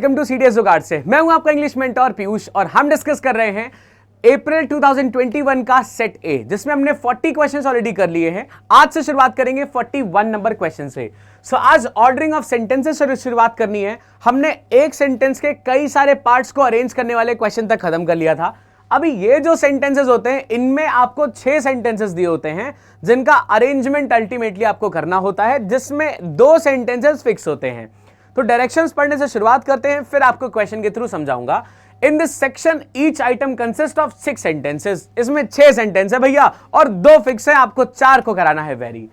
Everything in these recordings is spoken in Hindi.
वेलकम टू सीडीएस जुगाड़ से। मैं हूं आपका इंग्लिश मेंटर पीयूष और हम डिस्कस कर रहे हैं अप्रैल 2021 का सेट ए, जिसमें हमने 40 क्वेश्चंस ऑलरेडी कर लिए हैं। आज से शुरुआत करेंगे 41 नंबर क्वेश्चन से। आज ऑर्डरिंग ऑफ सेंटेंसेस से शुरुआत करनी है। हमने एक सेंटेंस के कई सारे पार्ट्स को अरेंज करने वाले क्वेश्चन तक खत्म कर लिया था। अभी ये जो सेंटेंसेस होते हैं, इनमें आपको 6 सेंटेंसेस दिए होते हैं जिनका अरेंजमेंट अल्टीमेटली आपको करना होता है, जिसमें 2 सेंटेंसेस फिक्स होते हैं। तो डायरेक्शंस पढ़ने से शुरुआत करते हैं, फिर आपको क्वेश्चन के थ्रू समझाऊंगा। इन this section each item consist of 6 sentences. इसमें 6 सेंटेंस है भैया और 2 फिक्स है, आपको 4 को कराना है very.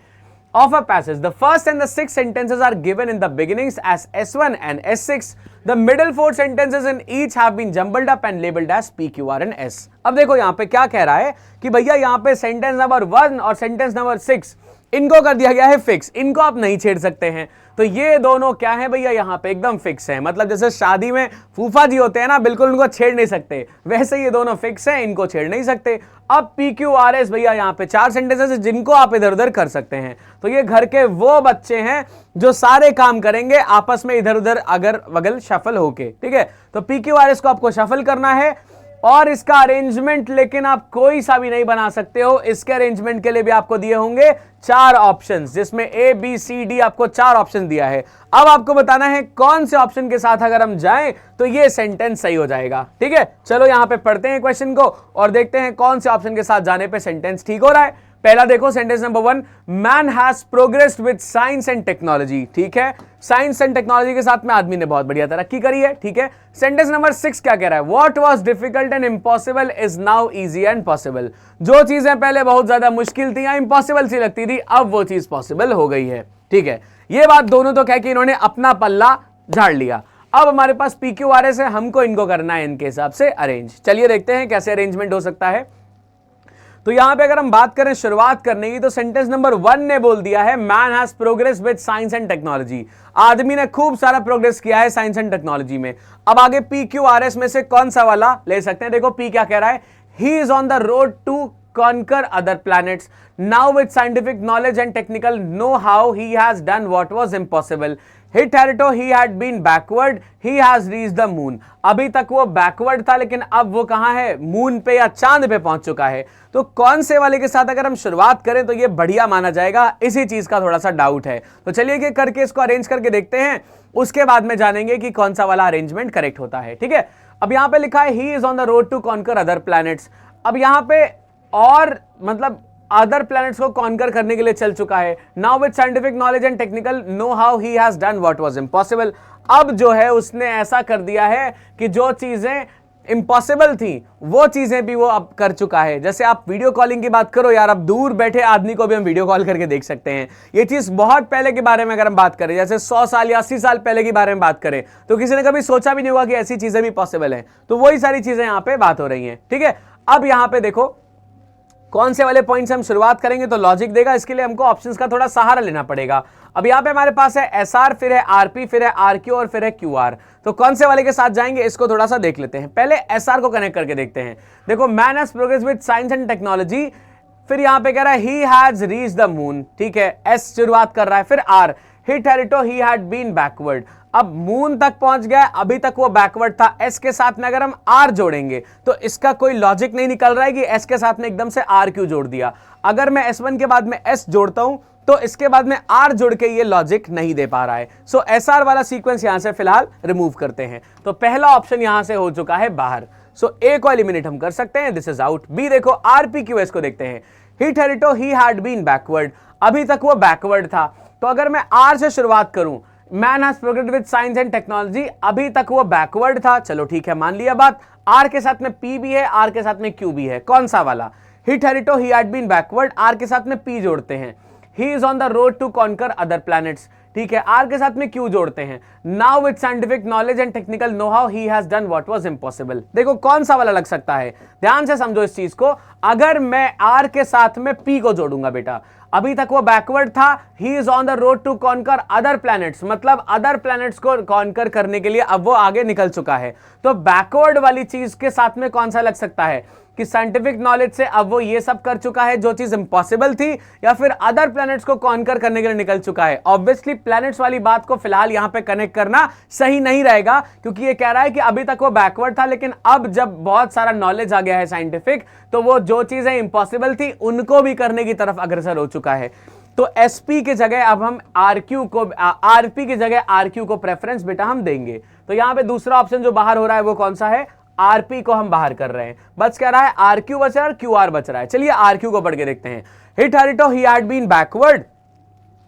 Of a passage, the first and the 6 sentences are given in the beginnings as S1 and S6. The middle 4 sentences in each have been jumbled up and labeled as P, Q, R and S. अब देखो यहाँ पे क्या कह रहा है कि भैया यहाँ पे सेंटेंस नंबर 1 और सेंटेंस नंबर 6 इनको कर दिया गया है फिक्स, इनको आप नहीं छेड़ सकते हैं। तो ये दोनों क्या है भैया, यहाँ पे एकदम फिक्स है। मतलब जैसे शादी में फूफा जी होते हैं ना, बिल्कुल उनको छेड़ नहीं सकते, वैसे ये दोनों फिक्स हैं, इनको छेड़ नहीं सकते। अब पी क्यू आर एस भैया यहाँ पे 4 सेंटेंसेस है जिनको आप इधर उधर कर सकते हैं। तो ये घर के वो बच्चे हैं जो सारे काम करेंगे आपस में इधर उधर अगर बगल शफल होके, ठीक है। तो पी क्यू आर एस को आपको शफल करना है और इसका अरेंजमेंट लेकिन आप कोई सा भी नहीं बना सकते हो। इसके अरेंजमेंट के लिए भी आपको दिए होंगे 4 ऑप्शंस, जिसमें ए बी सी डी आपको 4 ऑप्शन दिया है। अब आपको बताना है कौन से ऑप्शन के साथ अगर हम जाएं तो ये सेंटेंस सही हो जाएगा, ठीक है। चलो यहां पे पढ़ते हैं क्वेश्चन को और देखते हैं कौन से ऑप्शन के साथ जाने पे सेंटेंस ठीक हो रहा है। पहला देखो sentence number 1, man has progressed with science and technology, ठीक है। साइंस एंड टेक्नोलॉजी के साथ में आदमी ने बहुत बढ़िया तरक्की करी है, ठीक है। सेंटेंस नंबर 6 क्या कह रहा है, what was difficult and impossible is now easy and possible. जो चीजें पहले बहुत ज्यादा मुश्किल थी या इम्पॉसिबल सी लगती थी, अब वो चीज पॉसिबल हो गई है, ठीक है। ये बात दोनों तो कह के इन्होंने अपना पल्ला झाड़ लिया। अब हमारे पास पी क्यू आर एस है, हमको इनको करना है इनके हिसाब से अरेंज। चलिए देखते हैं कैसे अरेंजमेंट हो सकता है। तो यहां पे अगर हम बात करें शुरुआत करने की, तो सेंटेंस नंबर 1 ने बोल दिया है man has progress with science and technology. आदमी ने खूब सारा प्रोग्रेस किया है साइंस एंड टेक्नोलॉजी में। अब आगे पी क्यू आर एस में से कौन सा वाला ले सकते हैं। देखो पी क्या कह रहा है, he is on the road to conquer other planets. Now with scientific knowledge and technical know-how, he has done what was impossible. Hitherto he had been backward, he has reached the moon. अभी तक वो बैकवर्ड था, लेकिन अब वो कहां है, मून पे या चांद पे पहुंच चुका है। तो कौन से वाले के साथ अगर हम शुरुआत करें तो ये बढ़िया माना जाएगा, इसी चीज का थोड़ा सा डाउट है। तो चलिए कि करके इसको अरेंज करके देखते हैं, उसके बाद में जानेंगे कि कौन सा वाला अरेंजमेंट करेक्ट होता है, ठीक है। अब यहां पे लिखा है he is on the road to conquer other planets. अब यहां पे और मतलब अदर प्लैनेट्स को कॉन्कर करने के लिए चल चुका है। Now with scientific knowledge and technical know how he has done what was impossible. अब जो है उसने ऐसा कर दिया है कि जो चीजें इम्पॉसिबल थी वो चीजें भी वो अब कर चुका है। जैसे आप वीडियो कॉलिंग की बात करो यार, अब दूर बैठे आदमी को भी हम वीडियो कॉल करके देख सकते हैं। ये चीज बहुत पहले के बारे में अगर हम बात करें, जैसे 100 साल या 80 साल पहले के बारे में बात करें, तो किसी ने कभी सोचा भी नहीं होगा कि ऐसी चीजें भी पॉसिबल हैं। तो वही सारी चीजें यहाँ पे बात हो रही हैं, ठीक है। अब यहाँ पे देखो कौन से वाले पॉइंट से हम शुरुआत करेंगे तो लॉजिक देगा, इसके लिए हमको ऑप्शंस का थोड़ा सहारा लेना पड़ेगा। अब यहाँ पे हमारे पास है एसआर, फिर है आरपी, फिर है आरक्यू और फिर है क्यूआर। तो कौन से वाले के साथ जाएंगे इसको थोड़ा सा देख लेते हैं। पहले एसआर को कनेक्ट करके देखते हैं। देखो man has progress with science and technology, फिर यहाँ पे कह रहा है he has reached the moon, ठीक है। एस शुरुआत कर रहा है, फिर R hitherto he had been backward. अब मून तक पहुंच गया, अभी तक वो बैकवर्ड था। एस के साथ में अगर हम आर जोड़ेंगे तो इसका कोई लॉजिक नहीं निकल रहा है कि एस के साथ में एकदम से आर क्यों जोड़ दिया। अगर मैं S1 के बाद में एस जोड़ता हूं तो इसके बाद में आर जोड़ के ये लॉजिक नहीं दे पा रहा है। सो एसआर वाला सीक्वेंस यहां से फिलहाल रिमूव करते हैं। तो पहला ऑप्शन यहां से हो चुका है बाहर। सो ए को एलिमिनेट हम कर सकते हैं, दिस इज आउट। बी देखो आरपीक्यूएस को देखते हैं। हिटहेरिटो ही हैड बीन बैकवर्ड, अभी तक वो बैकवर्ड था। तो अगर मैं आर से शुरुआत करूं, man has progressed with science and technology, अभी तक वो बैकवर्ड था, चलो ठीक है मान लिया बात। आर के साथ में पी भी है, आर के साथ में क्यू भी है, कौन सा वाला, hitherto he had been backward, R के साथ में पी जोड़ते हैं। He is on the road to conquer other planets, ठीक है, आर के साथ में क्यू जोड़ते हैं। Now with scientific knowledge and technical know how he has done what was impossible. देखो कौन सा वाला लग सकता है, ध्यान से समझो इस चीज को। अगर मैं आर के साथ में पी को जोड़ूंगा बेटा, अभी तक वो बैकवर्ड था, he is on the road to conquer other planets, मतलब अदर प्लैनेट्स को कॉन्कर करने के लिए अब वो आगे निकल चुका है। तो बैकवर्ड वाली चीज के साथ में कौन सा लग सकता है, कि साइंटिफिक नॉलेज से अब वो ये सब कर चुका है जो चीज इंपॉसिबल थी, या फिर अदर प्लैनेट्स को कॉन्कर करने के लिए निकल चुका है। ऑब्वियसली प्लैनेट्स वाली बात को फिलहाल यहां पे कनेक्ट करना सही नहीं रहेगा, क्योंकि ये कह रहा है कि अभी तक वो बैकवर्ड था, लेकिन अब जब बहुत सारा नॉलेज आ गया है साइंटिफिक, तो वो जो चीजें इंपॉसिबल थी उनको भी करने की तरफ अग्रसर हो चुका है। तो एसपी की जगह अब हम आरक्यू को, आरपी की जगह आरक्यू को प्रेफरेंस बेटा हम देंगे। तो यहां पे दूसरा ऑप्शन जो बाहर हो रहा है वो कौन सा है, आरपी को हम बाहर कर रहे हैं। बच क्या रहा है, आरक्यू बच रहा है और क्यूआर बच रहा है। चलिए आरक्यू को पढ़ के देखते हैं। Hitherto he had been backward,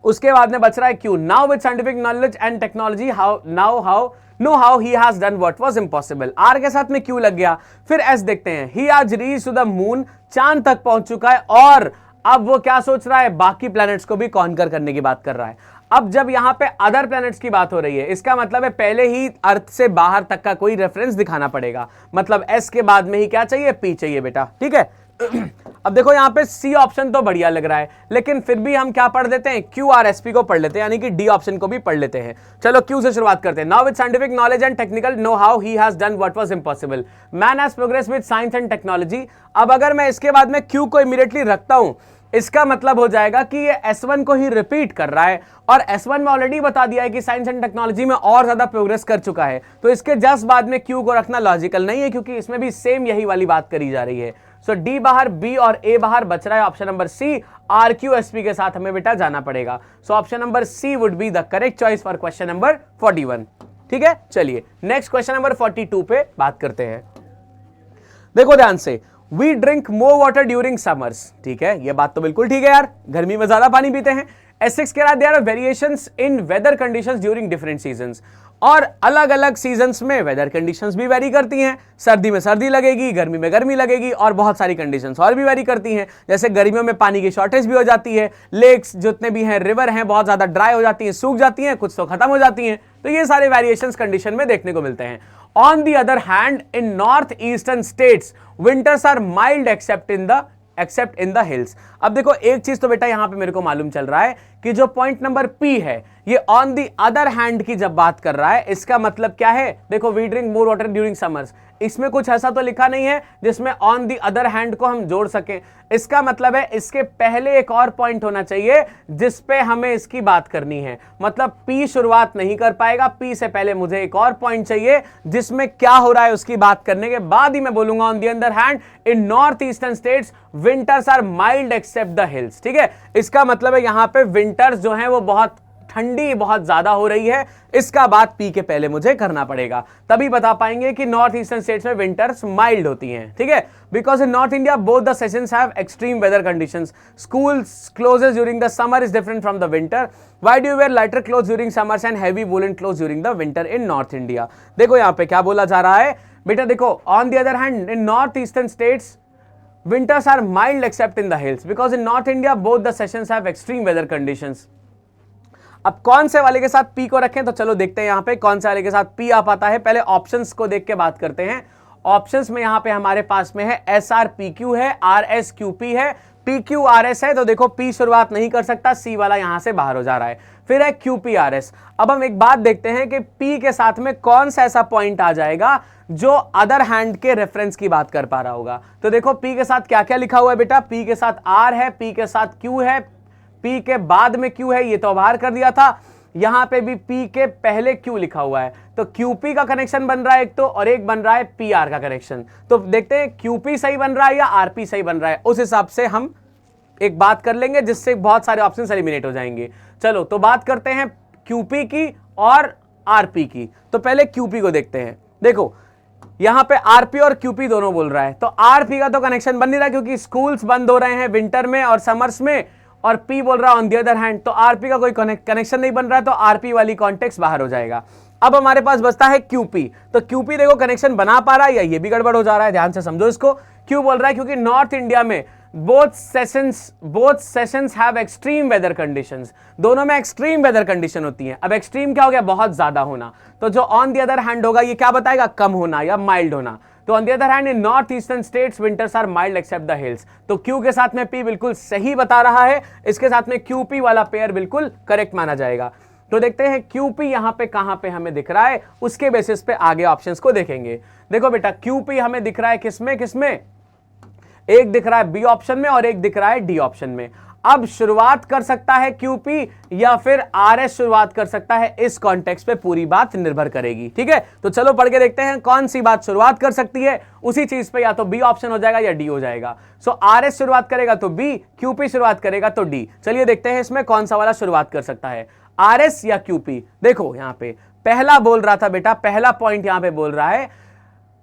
उसके बाद में बच रहा है Q, now with scientific knowledge and technology how he has done what was impossible. R के साथ में क्यू लग गया। फिर एस देखते हैं, he has reached to the moon, चांद तक पहुंच चुका है, और अब वो क्या सोच रहा है, बाकी प्लैनेट्स को भी कॉन्कर करने की बात कर रहा है। अब जब यहां पे अदर प्लैनेट्स की बात हो रही है, इसका मतलब है पहले ही अर्थ से बाहर तक का कोई रेफरेंस दिखाना पड़ेगा। मतलब एस के बाद में ही क्या चाहिए, पी चाहिए बेटा, ठीक है। अब देखो यहां पे सी ऑप्शन तो बढ़िया लग रहा है, लेकिन फिर भी हम क्या पढ़ देते हैं, क्यू आर एस पी को पढ़ लेते हैं, यानी कि डी ऑप्शन को भी पढ़ लेते हैं। चलो क्यू से शुरुआत करते हैं। Now with scientific knowledge and technical know how he has done what was impossible, man has progress with science and technology. अब अगर मैं इसके बाद में क्यू को इमीडिएटली रखता हूं, इसका मतलब हो जाएगा कि ये S1 को ही रिपीट कर रहा है, और S1 में ऑलरेडी बता दिया है कि साइंस एंड टेक्नोलॉजी में और ज्यादा प्रोग्रेस कर चुका है। तो इसके जस्ट बाद में Q को रखना लॉजिकल नहीं है, क्योंकि इसमें भी सेम यही वाली बात करी जा रही है। सो D बाहर, B और A बाहर, बच रहा है ऑप्शन नंबर C, RQSP के साथ हमें बेटा जाना पड़ेगा। सो option number C would be the correct choice for question number 41। ठीक है, चलिए नेक्स्ट क्वेश्चन नंबर 42 पे बात करते हैं। देखो ध्यान से, we drink more water during summers. ठीक है, ये बात तो बिल्कुल ठीक है यार, गर्मी में ज्यादा पानी पीते हैं। S6 कह रहा है there are variations in weather conditions during different seasons, और अलग अलग सीजन्स में वेदर कंडीशंस भी वेरी करती हैं। सर्दी में सर्दी लगेगी, गर्मी में गर्मी लगेगी, और बहुत सारी कंडीशंस और भी वेरी करती हैं। जैसे गर्मियों में पानी की शॉर्टेज भी हो जाती है, लेक्स जितने भी हैं, रिवर हैं, बहुत ज्यादा ड्राई हो जाती हैं, सूख जाती हैं, कुछ तो खत्म हो जाती हैं। तो ये सारे वेरिएशंस कंडीशन में देखने को मिलते हैं। On the other hand, in northeastern states, winters are mild except in the hills. अब देखो एक चीज तो बेटा यहां पे मेरे को मालूम चल रहा है कि जो पॉइंट नंबर पी है, ये ऑन दी अदर हैंड की जब बात कर रहा है, इसका मतलब क्या है, देखो we drink more water during summers, इसमें कुछ ऐसा तो लिखा नहीं है जिसमें ऑन दी अदर हैंड को हम जोड़ सकें। इसका मतलब है इसके पहले एक और पॉइंट होना चाहिए जिस पे हमें इसकी बात करनी है। मतलब पी शुरुआत नहीं कर पाएगा, पी से पहले मुझे एक और पॉइंट चाहिए जिसमें क्या हो रहा है उसकी बात करने के बाद ही मैं बोलूंगा on the other hand in north eastern states winters are mild except the hills. ठीक है, इसका मतलब है यहां पे विंटर्स जो है वो बहुत ठंडी, बहुत ज्यादा हो रही है। इसका बात पी के पहले मुझे करना पड़ेगा, तभी बता पाएंगे कि नॉर्थ ईस्टर्न स्टेट्स में विंटर्स माइल्ड होती हैं। ठीक है, because in north India both the sessions have extreme weather conditions, schools clothes during the summer is different from the winter, why do you wear lighter clothes during summers and heavy woollen clothes during the winter in north India. देखो यहां पे क्या बोला जा रहा है बेटा, देखो on the other hand in north eastern states winters are mild except in the hills because in North India both the sessions have extreme weather conditions। अब कौन से वाले के साथ P को रखें, तो चलो देखते हैं यहां पे कौन से वाले के साथ P आ पाता है। पहले ऑप्शंस को देख के बात करते हैं। ऑप्शंस में यहां पे हमारे पास में है SRPQ है, RSQP है, PQRS है। तो देखो P शुरुआत नहीं कर सकता, C वाला यहां से बाहर हो जा रहा है। फिर है QPRS। अब हम एक बात देखते हैं कि P के साथ में कौन सा ऐसा पॉइंट आ जाएगा जो अदर हैंड के रेफरेंस की बात कर पा रहा होगा। तो देखो P के साथ क्या क्या लिखा हुआ है बेटा, P के साथ R है, P के साथ Q है, P के बाद में Q है, ये तो बाहर कर दिया था। यहां पे भी P के पहले Q लिखा हुआ है, तो QP का कनेक्शन बन रहा है एक तो, और एक बन रहा है PR का कनेक्शन। तो देखते हैं QP सही बन रहा है या RP सही बन रहा है, उस हिसाब से हम एक बात कर लेंगे जिससे बहुत सारे ऑप्शन एलिमिनेट हो जाएंगे। चलो तो बात करते हैं QP की और RP की। तो पहले QP को देखते हैं। देखो यहां पे RP और QP दोनों बोल रहा है, तो RP का तो कनेक्शन बन नहीं रहा क्योंकि स्कूल्स बंद हो रहे हैं विंटर में और समर्स में, और P बोल रहा है ऑन द अदर हैंड, तो RP का कोई कनेक्शन नहीं बन रहा है, तो RP वाली कॉन्टेक्स्ट बाहर हो जाएगा। अब हमारे पास बचता है QP। तो QP देखो कनेक्शन बना पा रहा है या ये भी गड़बड़ हो जा रहा है, ध्यान से समझो इसको। क्यों बोल रहा है, क्योंकि नॉर्थ इंडिया में both sessions have extreme weather conditions, दोनों में एक्सट्रीम वेदर कंडीशन होती है। अब एक्सट्रीम क्या हो गया, बहुत ज्यादा होना, तो जो ऑन द अदर हैंड होगा ये क्या बताएगा, कम होना या माइल्ड होना। तो on the other hand in north eastern states winters are mild except the hills. तो Q के साथ में P बिल्कुल सही बता रहा है, इसके साथ में QP वाला पेयर बिल्कुल करेक्ट माना जाएगा। तो देखते हैं QP यहां पे कहां पे हमें दिख रहा है, उसके बेसिस पे आगे ऑप्शंस को देखेंगे। देखो बेटा QP हमें दिख रहा है किसमें, एक दिख रहा है बी ऑप्शन में और एक दिख रहा है डी ऑप्शन में। अब शुरुआत कर सकता है क्यूपी या फिर आरएस शुरुआत कर सकता है, इस कॉन्टेक्स्ट पे पूरी बात निर्भर करेगी। ठीक है, तो चलो पढ़ के देखते हैं कौन सी बात शुरुआत कर सकती है उसी चीज पे, या तो बी ऑप्शन हो जाएगा या डी हो जाएगा। सो आरएस शुरुआत करेगा तो बी, क्यूपी शुरुआत करेगा तो डी। चलिए देखते हैं इसमें कौन सा वाला शुरुआत कर सकता है, आरएस या क्यूपी। देखो यहां पे पहला बोल रहा था बेटा, पहला पॉइंट यहां पे बोल रहा है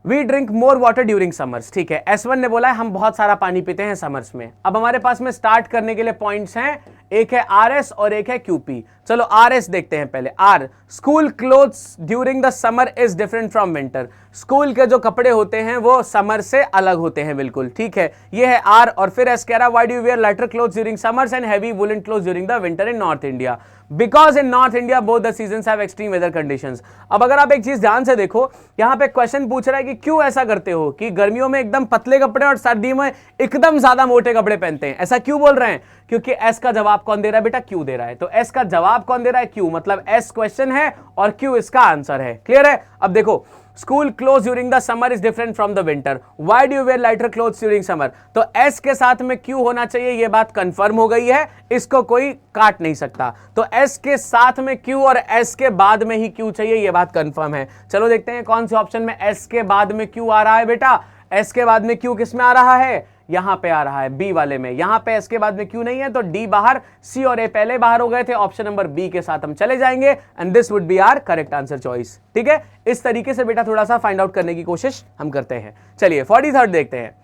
we drink more water during summers. ठीक है, S1 ने बोला है हम बहुत सारा पानी पीते हैं समर्स में। अब हमारे पास में स्टार्ट करने के लिए पॉइंट्स हैं, एक है आरएस और एक है क्यूपी। चलो आरएस देखते हैं पहले। R, school clothes during the summer is different from winter. School के जो कपड़े होते हैं वो समर से अलग होते हैं, बिल्कुल ठीक है, ये है आर। और फिर एस कह रहा why do you wear lighter clothes during summers and heavy woollen clothes during the winter in north India? Because in north India both the seasons have extreme weather conditions. अब अगर आप एक चीज ध्यान से देखो, यहां पे क्वेश्चन पूछ रहा है कि क्यों ऐसा करते हो कि गर्मियों में एकदम पतले कपड़े और सर्दी में एकदम ज्यादा मोटे कपड़े पहनते हैं, ऐसा क्यों बोल रहे हैं? क्योंकि एस का जवाब कौन दे रहा है बेटा? क्यू दे रहा है। तो एस का जवाब कौन दे रहा है? क्यू, मतलब एस क्वेश्चन है और क्यू इसका आंसर है। क्लियर है? अब देखो, school cloth during the summer is different from the winter, why do you wear lighter clothes during summer? तो एस के साथ में क्यू होना चाहिए, ये बात कंफर्म हो गई है, इसको कोई काट नहीं सकता। तो एस के साथ में क्यू और एस के बाद में ही क्यू चाहिए, ये बात कंफर्म है। चलो देखते हैं कौन से ऑप्शन में एस के बाद में क्यू आ रहा है बेटा। एस के बाद में क्यू किस में आ रहा है? यहां पे आ रहा है बी वाले में। यहां पे एस के बाद में क्यू नहीं है तो डी बाहर, सी और ए पहले बाहर हो गए थे। ऑप्शन नंबर बी के साथ हम चले जाएंगे and this would be our correct answer choice. ठीक है, इस तरीके से बेटा थोड़ा सा फाइंड आउट करने की कोशिश हम करते हैं। चलिए 43rd देखते हैं।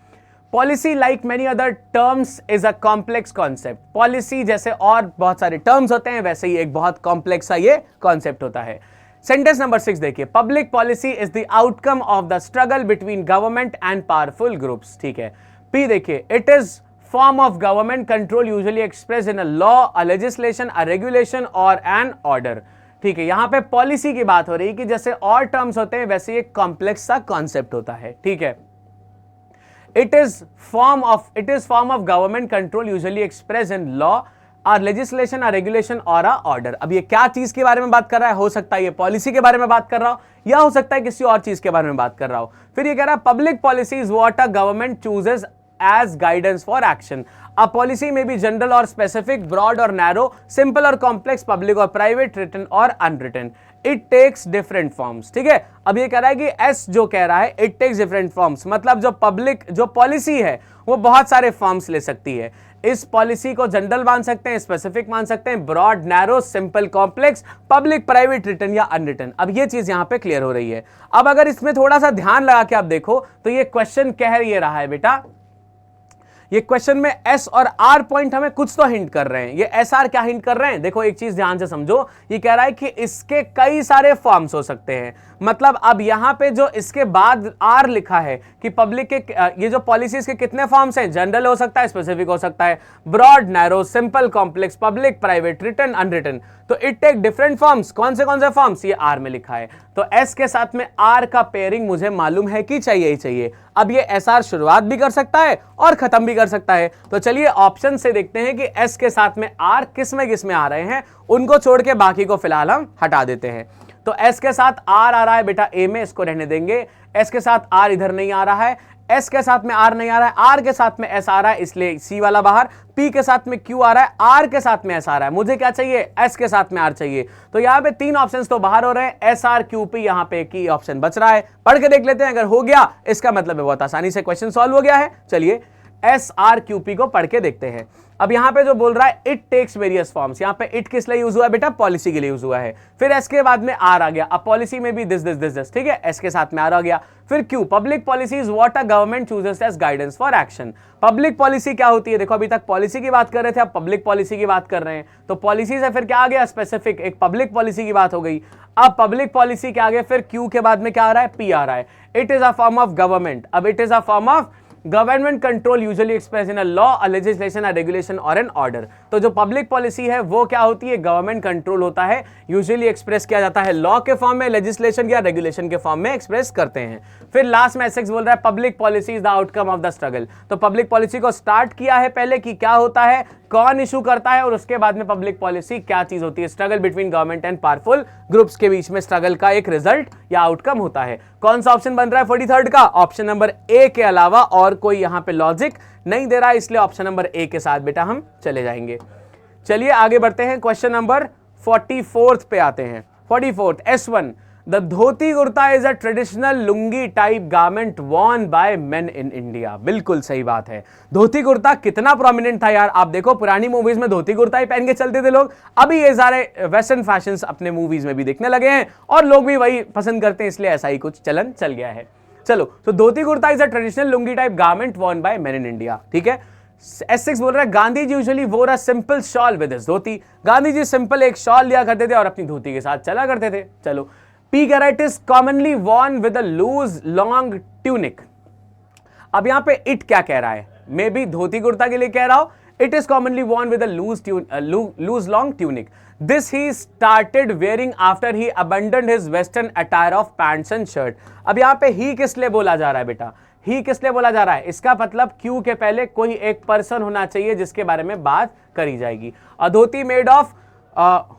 Policy like many other terms is a complex concept. Policy जैसे और बहुत सारे टर्म्स होते हैं वैसे ही एक बहुत कॉम्प्लेक्स सा ये कॉन्सेप्ट होता है। सेंटेंस नंबर 6 देखिए, public policy is the outcome of the struggle between government and powerful groups. ठीक है, पी देखिए, it is form of government control usually express in a law, a legislation, a regulation और एन ऑर्डर। ठीक है, यहां पे पॉलिसी की बात हो रही है कि जैसे और टर्म्स होते हैं वैसे एक कॉम्प्लेक्स सा कॉन्सेप्ट होता है। ठीक है, it is form of government control usually express in law, और लेजिस्लेशन, रेगुलेशन और ऑर्डर। अब ये क्या चीज के बारे में बात कर रहा है? हो सकता है ये पॉलिसी के बारे में बात कर रहा हो या हो सकता है किसी और चीज के बारे में बात कर रहा हो। फिर ये कह रहा है public policy is what a government chooses as guidance for action. A policy may be general or specific, broad or narrow, simple or complex, public or private, written or unwritten. It takes different forms. ठीक है, अब ये कह रहा है कि S जो कह रहा है it takes different forms, मतलब जो पॉलिसी है वो बहुत सारे फॉर्म्स ले सकती है। इस पॉलिसी को जनरल मान सकते हैं, स्पेसिफिक मान सकते हैं, broad, narrow, simple, complex, public, private, written या अनरिटन। अब ये चीज यहां पे क्लियर हो रही है। अब अगर इसमें थोड़ा सा ध्यान लगा के आप देखो तो ये क्वेश्चन कह ये रहा है बेटा, ये क्वेश्चन में एस और आर पॉइंट हमें कुछ तो हिंट कर रहे हैं। ये एस आर क्या हिंट कर रहे हैं? देखो एक चीज ध्यान से समझो, ये कह रहा है कि इसके कई सारे फॉर्म्स हो सकते हैं। मतलब अब यहां पे जो इसके बाद आर लिखा है कि पब्लिक के ये जो पॉलिसीज के कितने फॉर्म्स हैं? जनरल हो सकता है, स्पेसिफिक हो सकता है, broad, narrow, simple, complex, public, private, written, unwritten. तो इट टेक डिफरेंट फॉर्म्स। कौन से फॉर्म्स? ये आर में लिखा है। तो एस के साथ में आर का पेयरिंग मुझे मालूम है कि चाहिए ही चाहिए। अब ये एस आर शुरुआत भी कर सकता है और खत्म भी कर सकता है। तो चलिए ऑप्शन से देखते हैं कि एस के साथ में आर किस में आ रहे हैं, उनको छोड़ के बाकी को फिलहाल हम हटा देते हैं। तो एस के साथ आर आ रहा है बेटा ए में, इसको रहने देंगे। एस के साथ आर इधर नहीं आ रहा है, एस के साथ में आर नहीं आ रहा है, आर के साथ में एस आ रहा है इसलिए सी वाला बाहर, पी के साथ में क्यू आ रहा है, आर के साथ में एस आ रहा है। मुझे क्या चाहिए? एस के साथ में आर चाहिए। तो यहां पे तीन ऑप्शंस तो बाहर हो रहे हैं, एस आर क्यू पी, यहां पे की ऑप्शन बच रहा है। पढ़ के देख लेते हैं, अगर हो गया इसका मतलब है बहुत आसानी से क्वेश्चन सॉल्व हो गया है। चलिए एस आर क्यू पी को पढ़ के देखते हैं। अब यहां पे जो बोल रहा है इट टेक्स वेरियस फॉर्म्स, यहां पे इट किस लिए यूज हुआ है बेटा? पॉलिसी के लिए यूज हुआ है। फिर एस के बाद में आर आ गया, अब पॉलिसी में भी दिस, ठीक है, एस के साथ में आर आ गया। फिर Q, public policy is what a government chooses as guidance for action. Public policy क्या होती है? देखो अभी तक पॉलिसी की बात कर रहे थे, अब पब्लिक पॉलिसी की बात कर रहे हैं। तो पॉलिसी से फिर क्या आ गया? स्पेसिफिक, एक पब्लिक पॉलिसी की बात हो गई। अब पब्लिक पॉलिसी क्या आ गया? फिर क्यू के बाद में क्या आ रहा है? पी आ रहा है। It is a form of government, अब it is a form of government control usually express in a law, a legislation, a regulation और एन ऑर्डर। तो जो पब्लिक पॉलिसी है वो क्या होती है? गवर्नमेंट कंट्रोल होता है, यूजुअली एक्सप्रेस किया जाता है लॉ के फॉर्म में, लेजिस्लेशन या रेगुलेशन के फॉर्म में एक्सप्रेस करते हैं। फिर लास्ट में एसेक्स बोल रहा है public policy is the outcome of the struggle. तो पब्लिक पॉलिसी को स्टार्ट किया है पहले कि क्या होता है, कौन इशू करता है, और उसके बाद में पब्लिक पॉलिसी क्या चीज होती है? Struggle between government and powerful groups के बीच में स्ट्रगल का एक रिजल्ट या आउटकम होता है। कौन सा ऑप्शन बन रहा है 43rd का? ऑप्शन नंबर ए के अलावा और और कोई यहां पे लॉजिक नहीं दे रहा, इसलिए ऑप्शन नंबर ए के साथ बेटा हम चले जाएंगे। चलिए आगे बढ़ते हैं, क्वेश्चन नंबर 44 पे आते हैं। 44 S1, the dhoti kurta is a traditional lungi type garment worn by men in India. बिल्कुल सही बात है, धोती कुर्ता कितना प्रोमिनेंट था यार। आप देखो पुरानी मूवीज में धोती कुर्ता ही पहन के चलते थे लोग, अभी ये सारे वेस्टर्न फैशंस अपने मूवीज में भी देखने लगे हैं और लोग भी वही पसंद करते हैं, इसलिए ऐसा ही कुछ चलन चल गया है। चलो, तो dhoti kurta is a traditional lungi type garment worn by men in India, ठीक है। S6 बोल रहा है Gandhi ji usually wore a simple shawl with his dhoti. Gandhi ji simple एक शॉल लिया करते थे और अपनी धोती के साथ चला करते थे। चलो, P कह रहा है it is commonly worn with a loose long tunic. अब यहां पे इट क्या कह रहा है, मे बी धोती कुर्ता के लिए कह रहा हो, it is commonly worn with a loose long tunic. This he started wearing after he abandoned his western attire of pants and shirt. अब यहां पे ही किस लिए बोला जा रहा है बेटा, ही किस लिए बोला जा रहा है, इसका मतलब क्यू के पहले कोई एक पर्सन होना चाहिए जिसके बारे में बात करी जाएगी। A dhoti made of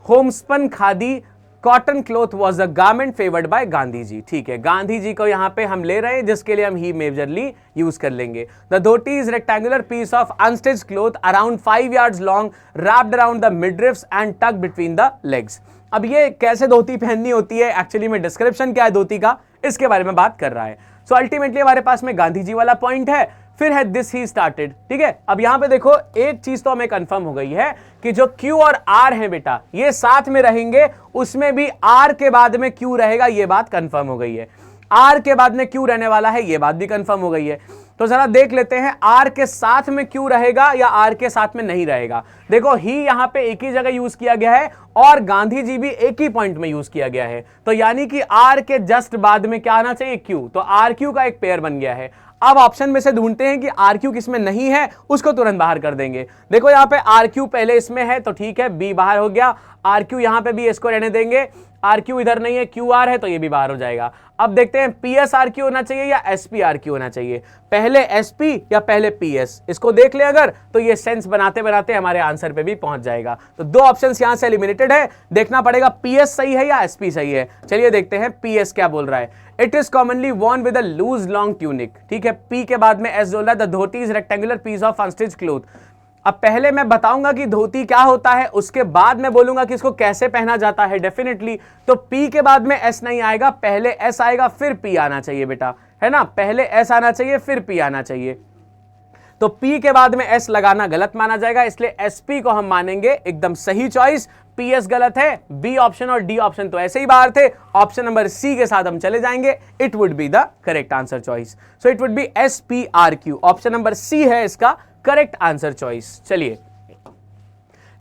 homespun khadi cotton cloth was a garment favoured by Gandhi ji. ठीक है, गांधी जी को यहां पे हम ले रहे हैं जिसके लिए हम ही मेजरली यूज कर लेंगे। The dhoti is rectangular piece of unstitched cloth around 5 yards long wrapped around the midriffs and tuck between the legs. अब ये कैसे धोती पहननी होती है, एक्चुअली में डिस्क्रिप्शन क्या है धोती का, इसके बारे में बात कर रहा है। सो अल्टीमेटली हमारे पास में गांधी जी वाला पॉइंट है, फिर है दिस ही स्टार्टेड। ठीक है, अब यहां पे देखो एक चीज तो हमें कंफर्म हो गई है कि जो Q और R है बेटा ये साथ में रहेंगे, उसमें भी R के बाद में Q रहेगा, ये बात कंफर्म हो गई है। R के बाद में Q रहने वाला है, ये बात भी कंफर्म हो गई है। तो जरा देख लेते हैं R के साथ में Q रहेगा या R के साथ में नहीं रहेगा। देखो ही यहां पे एक ही जगह यूज किया गया है और गांधी जी भी एक ही पॉइंट में यूज किया गया है, तो यानी कि R के जस्ट बाद में क्या आना चाहिए, Q। तो RQ का एक पेयर बन गया है। अब ऑप्शन में से ढूंढते हैं कि RQ किसमें नहीं है, उसको तुरंत बाहर कर देंगे। देखो यहाँ पे RQ पहले इसमें है तो ठीक है, B बाहर हो गया। RQ यहां पे भी इसको रहने देंगे, RQ इधर नहीं है, QR है तो ये भी बाहर हो जाएगा। अब देखते हैं PSRQ होना चाहिए या SPRQ होना चाहिए, पहले SP या पहले PS, इसको देख ले अगर तो ये सेंस बनाते बनाते हमारे आंसर पे भी पहुंच जाएगा। तो दो ऑप्शंस यहां से एलिमिनेटेड है, देखना पड़ेगा PS सही है या SP सही है। चलिए देखते हैं PS क्या बोल रहा है। It is commonly worn with a loose long tunic. ठीक है, P के बाद में S बोल रहा है the dhoti is rectangular piece of unstitched cloth. अब पहले मैं बताऊंगा कि धोती क्या होता है, उसके बाद मैं बोलूंगा कि इसको कैसे पहना जाता है डेफिनेटली। तो P के बाद में S नहीं आएगा, पहले S आएगा फिर P आना चाहिए बेटा, है ना, पहले S आना चाहिए फिर P आना चाहिए। तो P के बाद में S लगाना गलत माना जाएगा, इसलिए SP को हम मानेंगे एकदम सही चॉइस। PS गलत है, B ऑप्शन और D ऑप्शन तो ऐसे ही बाहर थे, ऑप्शन नंबर C के साथ हम चले जाएंगे। It would be the correct answer choice, so it would B SPRQ, option number C है इसका करेक्ट आंसर चॉइस। चलिए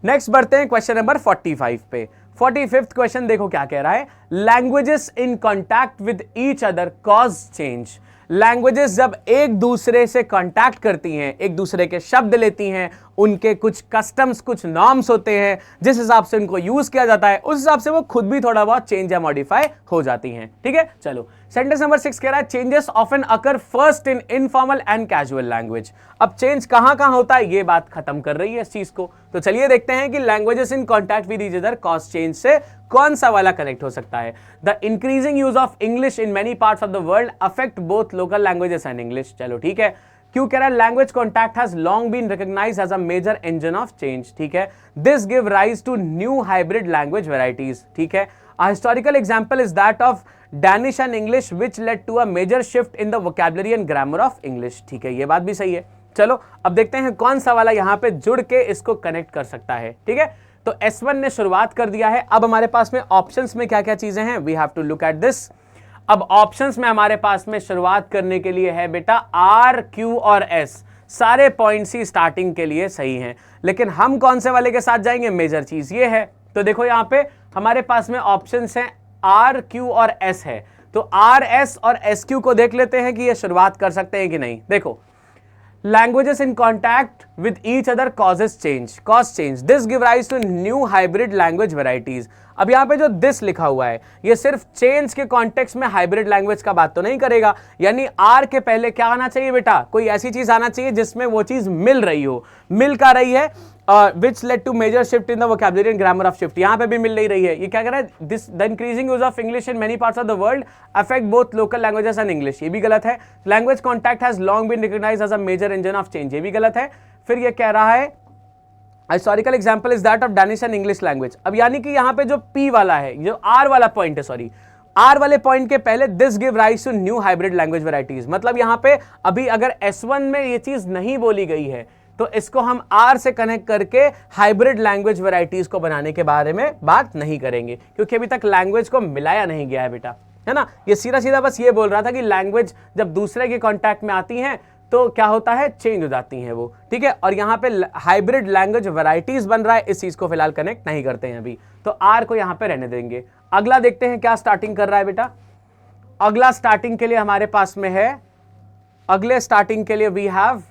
नेक्स्ट बढ़ते हैं क्वेश्चन नंबर 45 पे। 45th क्वेश्चन देखो क्या कह रहा है, languages in contact with each other cause change. Languages जब एक दूसरे से कांटेक्ट करती हैं, एक दूसरे के शब्द लेती हैं, उनके कुछ कस्टम्स कुछ नॉर्म्स होते हैं, जिस हिसाब से उनको यूज किया जाता है उस हिसाब से वो खुद भी थोड़ा बहुत चेंज या मॉडिफाई हो जाती हैं। ठीक है, चलो सेंटेंस नंबर 6 कह रहा है changes often occur first in informal and casual language. अब चेंज कहां कहां होता है ये बात खत्म कर रही है इस चीज को। तो चलिए देखते हैं कि languages in contact with each other cause change से कौन सा वाला कनेक्ट हो सकता है। The increasing use of English in many parts of the world affect both local languages and English. चलो ठीक है, क्यों कह रहा है language contact has long been recognised as a major engine of change. ठीक है, this give rise to new hybrid language varieties. ठीक है, a historical example is that of Danish and English which led to a major shift in the vocabulary and grammar of English। ठीक है, ये बात भी सही है। चलो अब देखते हैं कौन सा वाला यहां पे जुड़ के इसको कनेक्ट कर सकता है। ठीक है, तो S1 ने शुरुआत कर दिया है। अब हमारे पास में ऑप्शंस में क्या क्या चीजें हैं, we have to look at this. अब ऑप्शंस में हमारे पास में शुरुआत करने के लिए है बेटा R, Q और S, सारे पॉइंट्स ही स्टार्टिंग के लिए सही हैं, लेकिन हम कौन से वाले के साथ जाएंगे, मेजर चीज ये है। तो देखो यहां पे हमारे पास में ऑप्शंस हैं R, Q और S है, तो R, S और SQ को देख लेते हैं कि ये शुरुआत कर सकते हैं कि नहीं। देखो, languages in contact with each other cause change, this give rise to new hybrid language varieties. अब यहाँ पे जो दिस लिखा हुआ है ये सिर्फ चेंज के कॉन्टेक्स्ट में हाइब्रिड लैंग्वेज का बात तो नहीं करेगा, यानी आर के पहले क्या आना चाहिए बेटा, कोई ऐसी चीज आना चाहिए जिसमें वो चीज मिल रही हो। मिल का रही है which led to major shift in the vocabulary and grammar of shift, यहां पे भी मिल नहीं रही है। ये क्या कह रहा है, this the increasing use of English in many parts of the world affect both local languages and English, ये भी गलत है। language contact has long been recognized as a major engine of change, ये भी गलत है। फिर ये कह रहा है historical example is that of Danish and English language। अब यानी कि यहां पे जो P वाला है, जो R वाला पॉइंट है, सॉरी आर वाले पॉइंट के पहले this give rise to new hybrid language varieties, मतलब यहां पे अभी अगर S1 में ये चीज नहीं बोली गई है तो इसको हम आर से कनेक्ट करके हाइब्रिड लैंग्वेज वैरायटीज को बनाने के बारे में बात नहीं करेंगे, क्योंकि अभी तक लैंग्वेज को मिलाया नहीं गया है बेटा, है ना। ये सीधा सीधा बस ये बोल रहा था कि लैंग्वेज जब दूसरे के कांटेक्ट में आती हैं तो क्या होता है, चेंज हो जाती हैं वो, ठीक है। और यहाँ पे हाइब्रिड लैंग्वेज वैरायटीज बन रहा है, इस चीज को फिलहाल कनेक्ट नहीं करते हैं अभी, तो आर को यहाँ पे रहने देंगे। अगला देखते हैं क्या स्टार्टिंग कर रहा है बेटा। अगला स्टार्टिंग के लिए हमारे पास में है, अगले स्टार्टिंग के लिए वी हैव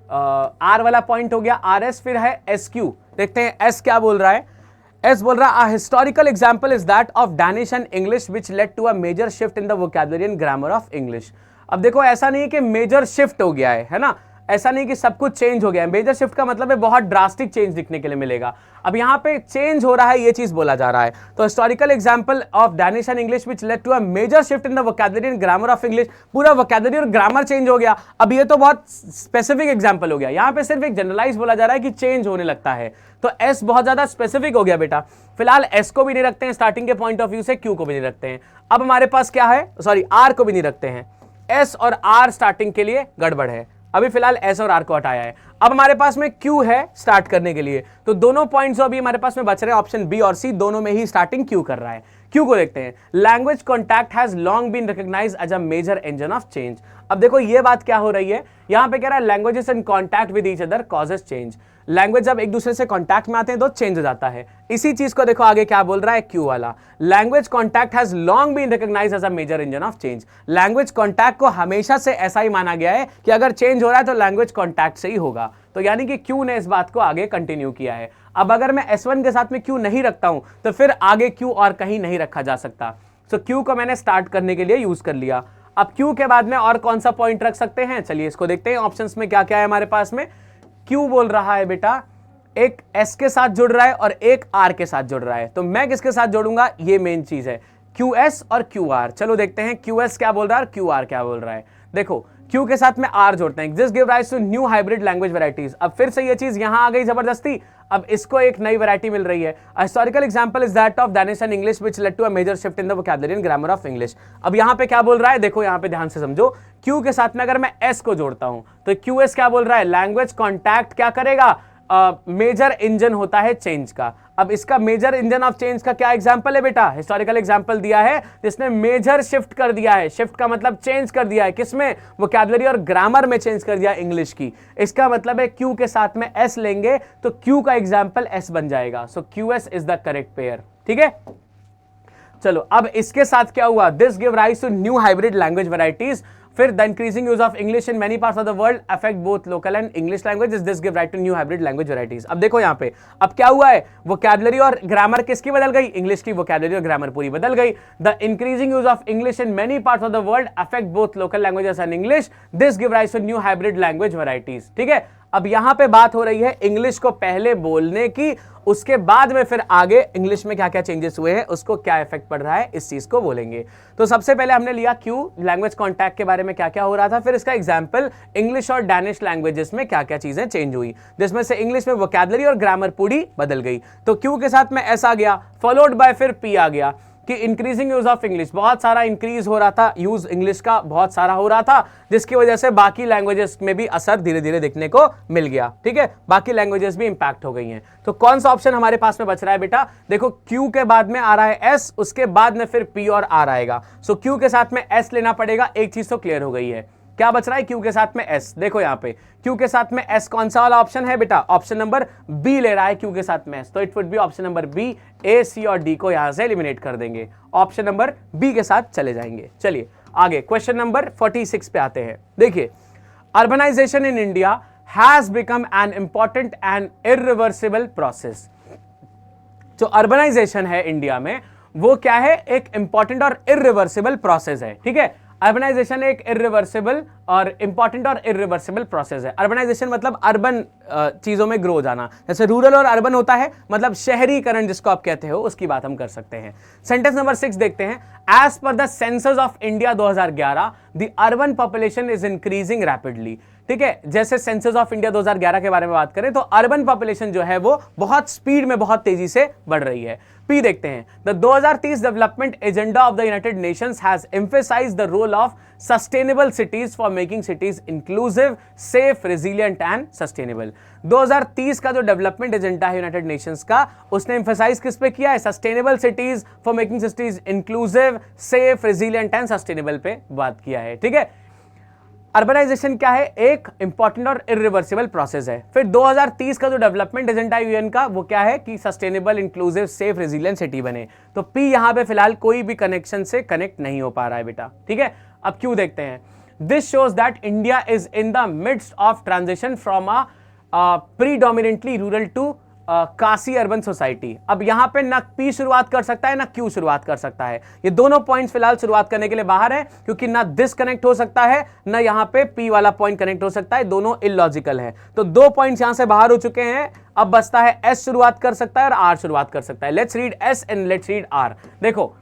आर वाला पॉइंट हो गया आर एस, फिर है एस क्यू। देखते हैं एस क्या बोल रहा है। एस बोल रहा है historical example is that of Danish and English which led to a major shift in the vocabulary and grammar of English. अब देखो ऐसा नहीं कि मेजर शिफ्ट हो गया है ना, ऐसा नहीं कि सब कुछ चेंज हो गया है। मेजर शिफ्ट का मतलब है बहुत ड्रास्टिक चेंज दिखने के लिए मिलेगा। अब यहाँ पे चेंज हो रहा है, ये चीज बोला जा रहा है। तो historical example of Danish and English which led to a major shift in the vocabulary and grammar of English, पूरा वोकैबुलरी और ग्रामर चेंज हो गया। अब ये तो बहुत स्पेसिफिक एग्जांपल हो गया, यहाँ पे सिर्फ एक जनरलाइज बोला जा रहा है कि चेंज होने लगता है। तो एस बहुत ज्यादा स्पेसिफिक हो गया बेटा। फिलहाल एस को भी नहीं रखते हैं स्टार्टिंग के पॉइंट ऑफ व्यू से, क्यू को भी नहीं रखते हैं। अब हमारे पास क्या है, सॉरी आर को भी नहीं रखते हैं। एस और आर स्टार्टिंग के लिए गड़बड़ है, अभी फिलहाल एस और आर को हटाया है। अब हमारे पास में क्यू है स्टार्ट करने के लिए, तो दोनों पॉइंट्स अभी हमारे पास में बच रहे हैं, ऑप्शन बी और सी दोनों में ही स्टार्टिंग क्यू कर रहा है। क्यू को देखते हैं। Language contact has long been recognised as a major engine of change. अब देखो ये बात क्या हो रही है, यहां पे कह रहा है languages in contact with each other causes change. Language जब एक दूसरे से कॉन्टैक्ट में आते हैं तो चेंज हो जाता है। इसी चीज को देखो आगे क्या बोल रहा है क्यू वाला, language contact has long been recognised as a major engine of change. Language contact को हमेशा से ऐसा ही माना गया है कि अगर चेंज हो रहा है तो लैंग्वेज कॉन्टैक्ट से ही होगा, तो यानी कि क्यू ने इस बात को आगे कंटिन्यू किया है। अब अगर मैं S1 के साथ में क्यू नहीं रखता हूं तो फिर आगे क्यू और कहीं नहीं रखा जा सकता। सो क्यू को मैंने स्टार्ट करने के लिए यूज कर लिया। अब क्यू के बाद में और कौन सा पॉइंट रख सकते हैं, चलिए इसको देखते हैं ऑप्शंस में क्या क्या है हमारे पास में। क्यू बोल रहा है बेटा एक एस के साथ जुड़ रहा है और एक आर के साथ जुड़ रहा है, तो मैं किसके साथ जोड़ूंगा, ये मेन चीज है, क्यू एस और क्यू आर। चलो देखते हैं क्यू एस क्या बोल रहा है और क्यू आर क्या बोल रहा है। देखो क्यू के साथ में आर जोड़ते हैं, this give rise to new hybrid language varieties. अब फिर से ये चीज यहां आ गई जबरदस्ती, अब इसको एक नई वैरायटी मिल रही है। Historical example is that of Danish and English which led to a major shift in the vocabulary and grammar of English. अब यहां पे क्या बोल रहा है, देखो यहां पे ध्यान से समझो, क्यू के साथ में अगर मैं एस को जोड़ता हूं तो क्यू एस क्या बोल रहा है, लैंग्वेज कॉन्टैक्ट क्या करेगा, मेजर इंजन होता है चेंज का। अब इसका मेजर इंजन ऑफ चेंज का क्या एग्जांपल है बेटा, हिस्टोरिकल एग्जांपल दिया है जिसने मेजर शिफ्ट कर दिया है, शिफ्ट का मतलब चेंज कर दिया है, किसमें, वोकैबुलरी और ग्रामर में चेंज कर दिया इंग्लिश की। इसका मतलब है क्यू के साथ में एस लेंगे तो क्यू का एग्जांपल एस बन जाएगा। So Q S is the correct pair, ठीक है। चलो अब इसके साथ क्या हुआ, this give rise to new hybrid language varieties. फिर the increasing use of English in many parts of the world affect both local and English languages, this give rise to new hybrid language varieties. अब देखो यहाँ पे अब क्या हुआ है, वोकैबुलरी और ग्रामर किसकी बदल गई, इंग्लिश की वोकैबुलरी और ग्रामर पूरी बदल गई। The increasing use of English in many parts of the world affect both local languages and English, this give rise to new hybrid language varieties, ठीक है। अब यहां पे बात हो रही है इंग्लिश को पहले बोलने की, उसके बाद में फिर आगे इंग्लिश में क्या क्या चेंजेस हुए हैं, उसको क्या इफेक्ट पड़ रहा है, इस चीज को बोलेंगे। तो सबसे पहले हमने लिया क्यू, लैंग्वेज कॉन्टैक्ट के बारे में क्या क्या हो रहा था, फिर इसका एग्जांपल इंग्लिश और डैनिश लैंग्वेजेस में क्या क्या चीजें चेंज हुई, जिसमें से इंग्लिश में वोकैबुलरी और ग्रामर पूरी बदल गई। तो क्यू के साथ में एस आ गया, फॉलोड बाय फिर पी आ गया कि इंक्रीजिंग यूज ऑफ इंग्लिश, बहुत सारा इंक्रीज हो रहा था, यूज इंग्लिश का बहुत सारा हो रहा था, जिसकी वजह से बाकी लैंग्वेजेस में भी असर धीरे धीरे देखने को मिल गया, ठीक है, बाकी लैंग्वेजेस भी इंपैक्ट हो गई हैं। तो कौन सा ऑप्शन हमारे पास में बच रहा है बेटा, देखो क्यू के बाद में आ रहा है एस, उसके बाद में फिर पी और आर आएगा। सो क्यू के साथ में एस लेना पड़ेगा, एक चीज तो क्लियर हो गई है, क्या बच रहा है क्यू के साथ में एस। देखो यहाँ पे क्यू के साथ में एस कौन सा वाला ऑप्शन है बेटा, ऑप्शन नंबर बी ले रहा है क्यू के साथ में एस, तो it would be option number B. A, C और डी को यहां से एलिमिनेट कर देंगे, ऑप्शन नंबर बी के साथ चले जाएंगे। चलिए आगे क्वेश्चन नंबर 46 पे आते हैं। देखिए, urbanisation in India has become an important and irreversible process. जो अर्बनाइजेशन है इंडिया में वो क्या है, एक इंपॉर्टेंट और इरिवर्सिबल प्रोसेस है। ठीक है, अर्बनाइजेशन एक इरिवर्सिबल और इंपॉर्टेंट और इरिवर्सिबल प्रोसेस है। अर्बनाइजेशन मतलब अर्बन चीजों में ग्रो हो जाना, जैसे रूरल और अर्बन होता है, मतलब शहरीकरण जिसको आप कहते हो, उसकी बात हम कर सकते हैं। सेंटेंस नंबर 6 देखते हैं। As per the census of India 2011 the urban population is increasing rapidly. ठीक है, जैसे सेंसस ऑफ इंडिया 2011 के बारे में बात करें तो अर्बन पॉपुलेशन जो है वो बहुत स्पीड में, बहुत तेजी से बढ़ रही है। पी देखते हैं। The 2030 development agenda of the United Nations has emphasised the role of sustainable cities for making cities inclusive, safe, resilient and sustainable. 2030 का जो डेवलपमेंट एजेंडा है यूनाइटेड नेशंस का, उसने एम्फेसाइज किस पे किया है, sustainable cities for making cities inclusive, safe, resilient and sustainable पे बात किया है। ठीक है, अर्बनाइजेशन क्या है, एक इंपॉर्टेंट और इरिवर्सिबल प्रोसेस है। फिर 2030 का जो डेवलपमेंट एजेंडा यूएन का, वो क्या है कि sustainable, inclusive, safe, resilient city बने। तो पी यहां पे फिलहाल कोई भी कनेक्शन से कनेक्ट नहीं हो पा रहा है बेटा। ठीक है, अब क्यों देखते हैं। This shows that India is in the midst of transition from a predominantly rural to quasi urban society. अब यहां पे ना पी शुरुआत कर सकता है ना क्यू शुरुआत कर सकता है। ये दोनों पॉइंट्स फिलहाल शुरुआत करने के लिए बाहर है, क्योंकि ना दिस कनेक्ट हो सकता है ना यहां पे पी वाला पॉइंट कनेक्ट हो सकता है, दोनों इलॉजिकल है। तो दो पॉइंट्स यहां से बाहर हो चुके हैं। अब बचता है एस शुरुआत कर सकता है और आर शुरुआत कर सकता है। Let's read S and let's read R. देखो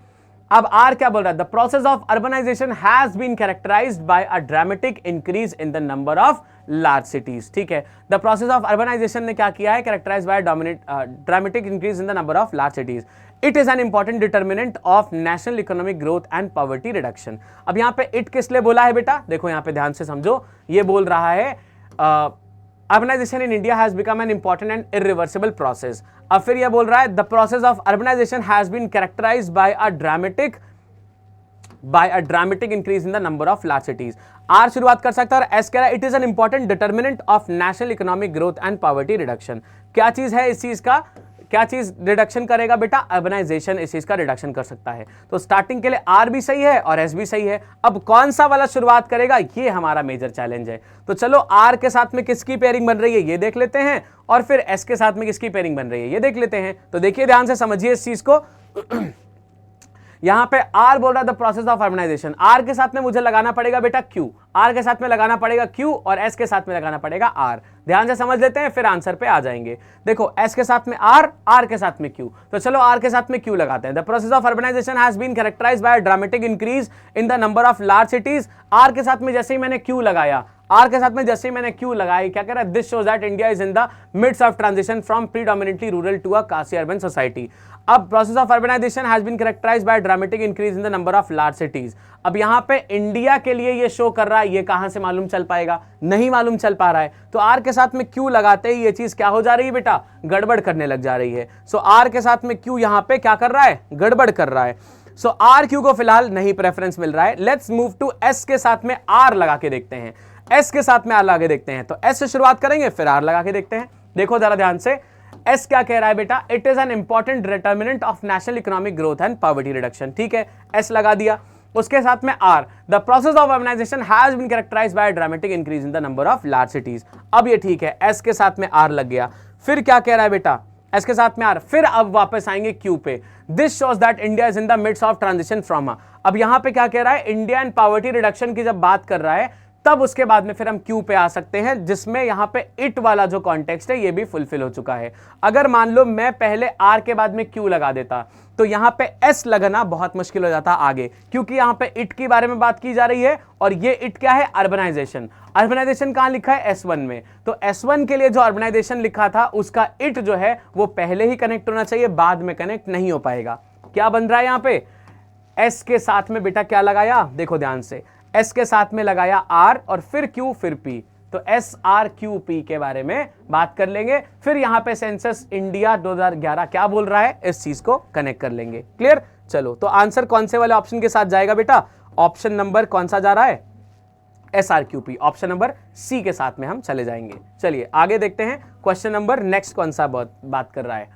अब आर क्या बोल रहा है, the process of urbanisation has been characterised by a dramatic increase in the number of large cities. ठीक है, द प्रोसेस ऑफ अर्बनाइजेशन ने क्या किया है, characterised by dramatic increase in the number of large cities. It is an important determinant of national economic growth and poverty reduction. अब यहां पे इट किस लिए बोला है बेटा, देखो यहां पे ध्यान से समझो। ये बोल रहा है urbanization in India has become an important and irreversible process. अब फिर यह बोल रहा है the process of urbanization has been characterized by a dramatic increase in the number of large cities. R शुरुआत कर सकता है और S कह रहा है it is an important determinant of national economic growth and poverty reduction. क्या चीज है इस चीज का, क्या चीज रिडक्शन करेगा बेटा, अर्बनाइजेशन इस चीज का रिडक्शन कर सकता है। तो स्टार्टिंग के लिए आर भी सही है और एस भी सही है। अब कौन सा वाला शुरुआत करेगा, ये हमारा मेजर चैलेंज है। तो चलो आर के साथ में किसकी पेयरिंग बन रही है ये देख लेते हैं, और फिर एस के साथ में किसकी पेयरिंग बन रही है ये देख लेते हैं। तो देखिए ध्यान से समझिए इस चीज को। यहां पे आर बोल रहा है the process of urbanisation, R के साथ में मुझे लगाना पड़ेगा बेटा क्यू, आर के साथ में लगाना पड़ेगा क्यू और एस के साथ में लगाना पड़ेगा आर। ध्यान से समझ लेते हैं फिर आंसर पे आ जाएंगे। देखो एस के साथ में आर, आर के साथ में क्यू, तो चलो आर के साथ में क्यू लगाते हैं। The process of urbanisation has been characterised by a dramatic increase in the number of large cities. R के साथ में जैसे ही मैंने क्यू लगाया, आर के साथ में जैसे ही मैंने क्यू लगाई, क्या कह रहा है, this shows that India is in the midst of transition from predominantly rural to a quasi urban society. अब process of urbanisation has been characterised by dramatic increase in the number of large cities. अब यहां पे इंडिया के लिए ये शो कर रहा है, ये कहां से मालूम चल पाएगा, नहीं मालूम चल पा रहा है। तो आर के साथ में क्यू लगाते ही ये चीज क्या हो जा रही है बेटा, गड़बड़ करने लग जा रही है। सो आर के साथ में क्यू यहां पे क्या कर रहा है, गड़बड़ कर रहा है। सो आर क्यू को फिलहाल नहीं प्रेफरेंस मिल रहा है। लेट्स मूव टू एस के साथ में आर लगा के देखते हैं। एस के साथ में आर लगा के देखते हैं, तो एस से शुरुआत करेंगे फिर आर लगा के देखते हैं। देखो जरा ध्यान से, एस क्या कह रहा है बेटा, it is an important determinant of national economic growth and poverty reduction. ठीक है, एस लगा दिया। उसके साथ में R, the process of urbanisation has been characterised by dramatic increase in the number of large cities. अब ये ठीक है, एस के साथ में आर लग गया। फिर क्या कह रहा है बेटा, एस के साथ में आर, फिर अब वापस आएंगे क्यू पे। This shows that India is in the midst of transition from, अब यहां पे क्या कह रहा है, इंडिया एंड पॉवर्टी रिडक्शन की जब बात कर रहा है तब उसके बाद में फिर हम क्यू पे आ सकते हैं, जिसमें यहां पे इट वाला जो कॉन्टेक्स्ट है ये भी फुलफिल हो चुका है। अगर मान लो मैं पहले आर के बाद में क्यू लगा देता तो यहां पे एस लगना बहुत मुश्किल हो जाता आगे, क्योंकि यहां पे इट के बारे में बात की जा रही है और ये इट क्या है, अर्बनाइजेशन। अर्बनाइजेशन कहां लिखा है, S1 में। तो S1 के लिए जो अर्बनाइजेशन लिखा था उसका इट जो है वो पहले ही कनेक्ट होना चाहिए, बाद में कनेक्ट नहीं हो पाएगा। क्या बन रहा है यहां पे, एस के साथ में बेटा क्या लगाया, देखो ध्यान से, एस के साथ में लगाया आर और फिर क्यू फिर पी, तो एस आर क्यू पी के बारे में बात कर लेंगे। फिर यहां पे सेंसस इंडिया 2011 क्या बोल रहा है, इस चीज को कनेक्ट कर लेंगे। क्लियर, चलो तो आंसर कौन से वाले ऑप्शन के साथ जाएगा बेटा, ऑप्शन नंबर कौन सा जा रहा है, S R Q P, option number C के साथ में हम चले जाएंगे। चलिए आगे देखते हैं क्वेश्चन नंबर नेक्स्ट कौन सा बात कर रहा है।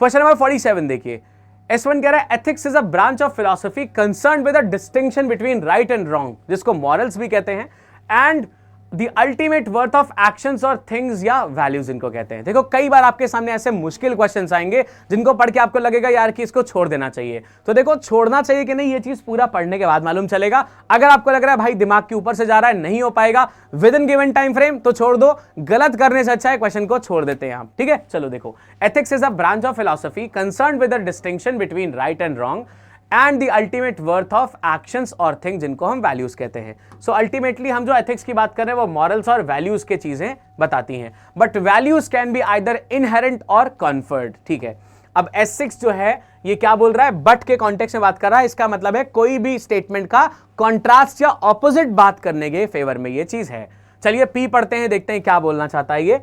क्वेश्चन नंबर 47 देखिए, S1 कह रहा है ethics is a branch of philosophy concerned with a distinction between right and wrong, जिसको मॉरल्स भी कहते हैं, and the ultimate worth of actions और थिंग्स या वैल्यूज इनको कहते हैं। देखो कई बार आपके सामने ऐसे मुश्किल क्वेश्चंस आएंगे जिनको पढ़ के आपको लगेगा यार कि इसको छोड़ देना चाहिए। तो देखो छोड़ना चाहिए कि नहीं ये चीज पूरा पढ़ने के बाद मालूम चलेगा। अगर आपको लग रहा है भाई दिमाग के ऊपर से जा रहा है, नहीं हो पाएगा with in given time frame, तो छोड़ दो। गलत करने से अच्छा है क्वेश्चन को छोड़ देते हैं आप, ठीक है। चलो देखो, ethics is a branch of philosophy concerned with the distinction between right and wrong and the ultimate worth of actions और थिंग्स, जिनको हम वैल्यूज कहते हैं। सो अल्टीमेटली हम जो एथिक्स की बात कर रहे हैं वो मॉरल्स और वैल्यूज के चीजें बताती हैं, but values can be either inherent और कन्फर्ड, ठीक है। अब S6 जो है ये क्या बोल रहा है, बट के कॉन्टेक्स्ट में बात कर रहा है। इसका मतलब है कोई भी स्टेटमेंट का कॉन्ट्रास्ट या ऑपोजिट बात करने के फेवर में ये चीज है। चलिए पी पढ़ते हैं, देखते हैं क्या बोलना चाहता है ये।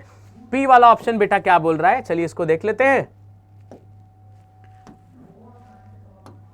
पी वाला ऑप्शन बेटा क्या बोल रहा है, चलिए इसको देख लेते हैं।